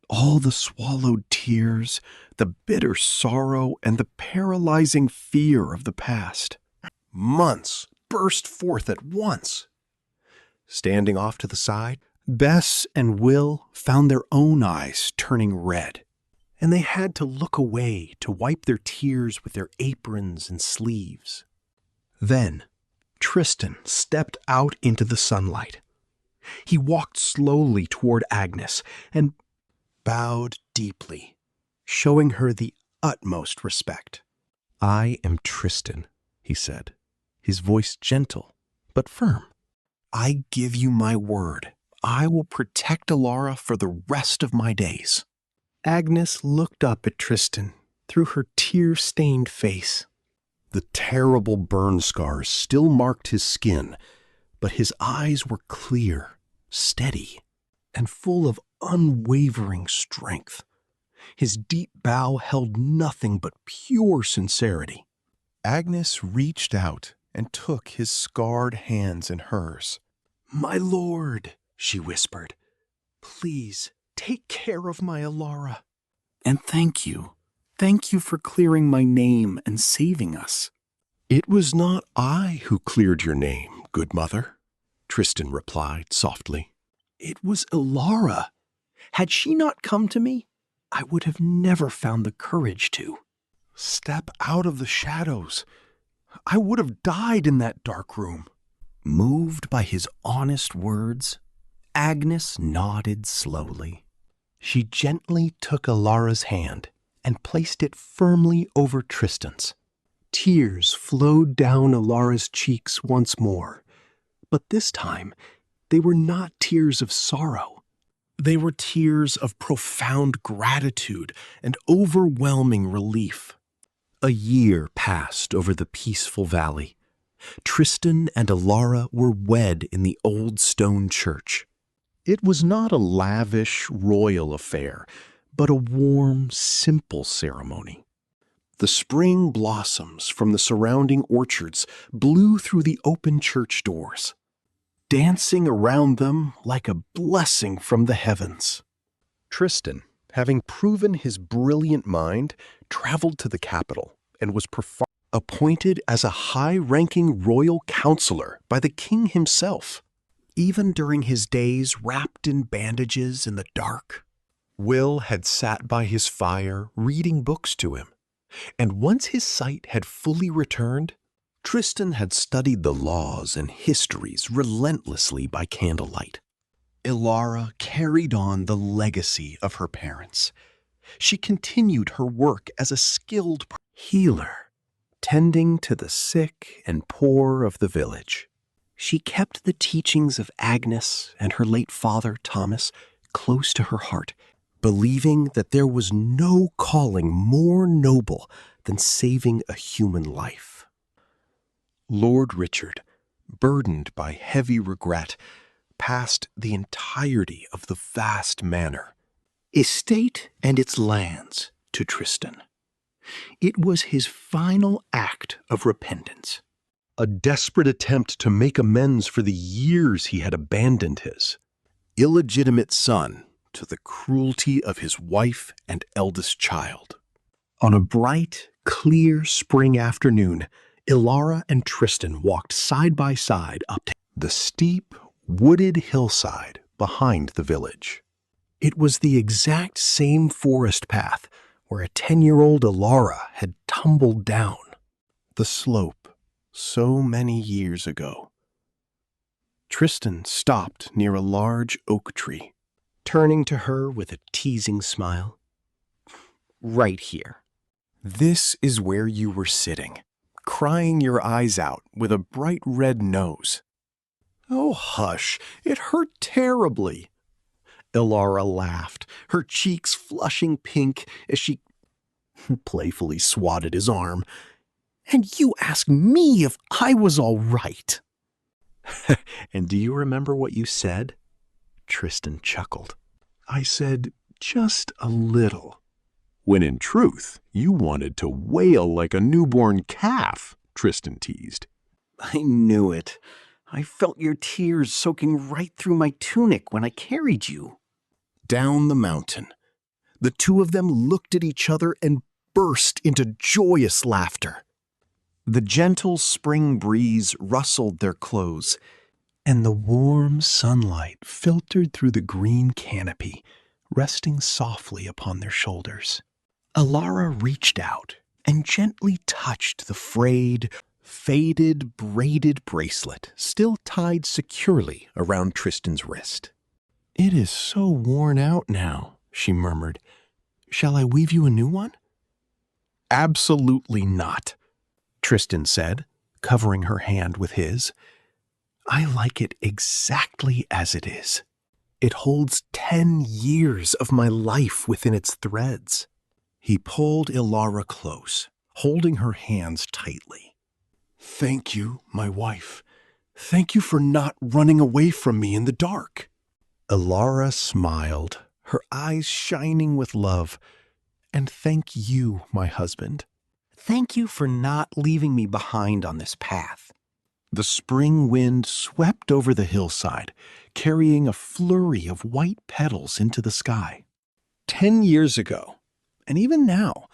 All the swallowed tears, the bitter sorrow, and the paralyzing fear of the past. Months burst forth at once. Standing off to the side, Bess and Will found their own eyes turning red, and they had to look away to wipe their tears with their aprons and sleeves. Then Tristan stepped out into the sunlight. He walked slowly toward Agnes and bowed deeply, showing her the utmost respect. "I am Tristan," he said, his voice gentle but firm. "I give you my word. I will protect Elara for the rest of my days." Agnes looked up at Tristan through her tear-stained face. The terrible burn scars still marked his skin, but his eyes were clear, steady, and full of unwavering strength. His deep bow held nothing but pure sincerity. Agnes reached out and took his scarred hands in hers. "My lord," she whispered, "please take care of my Elara. And thank you. Thank you for clearing my name and saving us." "It was not I who cleared your name, good mother," Tristan replied softly. "It was Elara. Had she not come to me, I would have never found the courage to. Step out of the shadows. I would have died in that dark room." Moved by his honest words, Agnes nodded slowly. She gently took Elara's hand and placed it firmly over Tristan's. Tears flowed down Elara's cheeks once more, but this time they were not tears of sorrow. They were tears of profound gratitude and overwhelming relief. A year passed over the peaceful valley. Tristan and Elara were wed in the old stone church. It was not a lavish, royal affair, but a warm, simple ceremony. The spring blossoms from the surrounding orchards blew through the open church doors, dancing around them like a blessing from the heavens. Tristan, having proven his brilliant mind, traveled to the capital and was appointed as a high-ranking royal counselor by the king himself. Even during his days wrapped in bandages in the dark, Will had sat by his fire reading books to him, and once his sight had fully returned, Tristan had studied the laws and histories relentlessly by candlelight. Elara carried on the legacy of her parents. She continued her work as a skilled healer, tending to the sick and poor of the village. She kept the teachings of Agnes and her late father, Thomas, close to her heart, believing that there was no calling more noble than saving a human life. Lord Richard, burdened by heavy regret, passed the entirety of the vast manor, estate and its lands, to Tristan. It was his final act of repentance, a desperate attempt to make amends for the years he had abandoned his illegitimate son to the cruelty of his wife and eldest child. On a bright, clear spring afternoon, Elara and Tristan walked side by side up to the steep, wooded hillside behind the village. It was the exact same forest path where a 10-year-old Elara had tumbled down the slope so many years ago. Tristan stopped near a large oak tree, turning to her with a teasing smile. "Right here. This is where you were sitting, crying your eyes out with a bright red nose." "Oh, hush, it hurt terribly." Elara laughed, her cheeks flushing pink as she playfully swatted his arm. "And you ask me if I was all right." "And do you remember what you said?" Tristan chuckled. "I said, just a little." "When in truth, you wanted to wail like a newborn calf," Tristan teased. "I knew it. I felt your tears soaking right through my tunic when I carried you." Down the mountain, the two of them looked at each other and burst into joyous laughter. The gentle spring breeze rustled their clothes, and the warm sunlight filtered through the green canopy, resting softly upon their shoulders. Elara reached out and gently touched the frayed, faded, braided bracelet still tied securely around Tristan's wrist. "It is so worn out now," she murmured. "Shall I weave you a new one?" "Absolutely not," Tristan said, covering her hand with his. "I like it exactly as it is. It holds 10 years of my life within its threads." He pulled Elara close, holding her hands tightly. "Thank you, my wife. Thank you for not running away from me in the dark." Elara smiled, her eyes shining with love. "And thank you, my husband. Thank you for not leaving me behind on this path." The spring wind swept over the hillside, carrying a flurry of white petals into the sky. 10 years ago, and even now,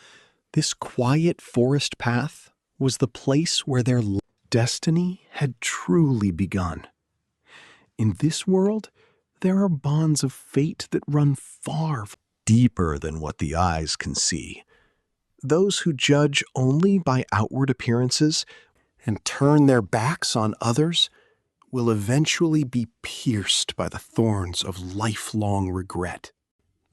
this quiet forest path was the place where their destiny had truly begun. In this world, there are bonds of fate that run far deeper than what the eyes can see. Those who judge only by outward appearances and turn their backs on others will eventually be pierced by the thorns of lifelong regret.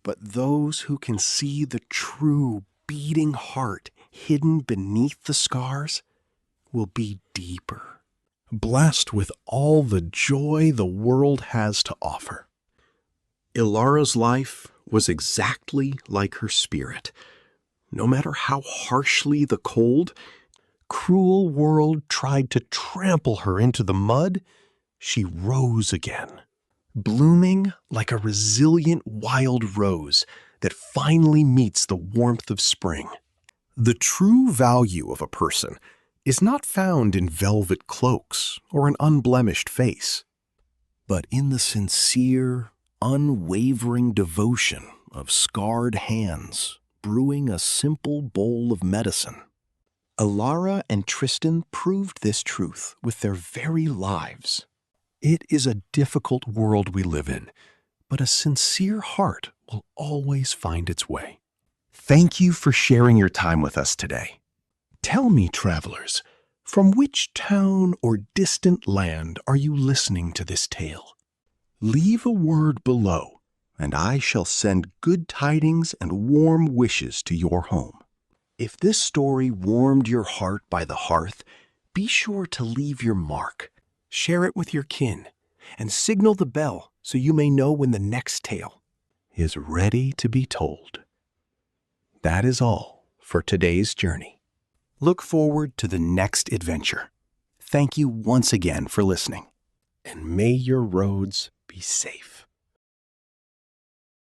But those who can see the true beating heart hidden beneath the scars will be deeper, blessed with all the joy the world has to offer. Elara's life was exactly like her spirit, No matter how harshly the cold, cruel world tried to trample her into the mud, she rose again, blooming like a resilient wild rose that finally meets the warmth of spring. The true value of a person is not found in velvet cloaks or an unblemished face, but in the sincere, unwavering devotion of scarred hands brewing a simple bowl of medicine. Elara and Tristan proved this truth with their very lives. It is a difficult world we live in, but a sincere heart will always find its way. Thank you for sharing your time with us today. Tell me, travelers, from which town or distant land are you listening to this tale? Leave a word below, and I shall send good tidings and warm wishes to your home. If this story warmed your heart by the hearth, be sure to leave your mark. Share it with your kin, and signal the bell so you may know when the next tale is ready to be told. That is all for today's journey. Look forward to the next adventure. Thank you once again for listening, and may your roads be safe.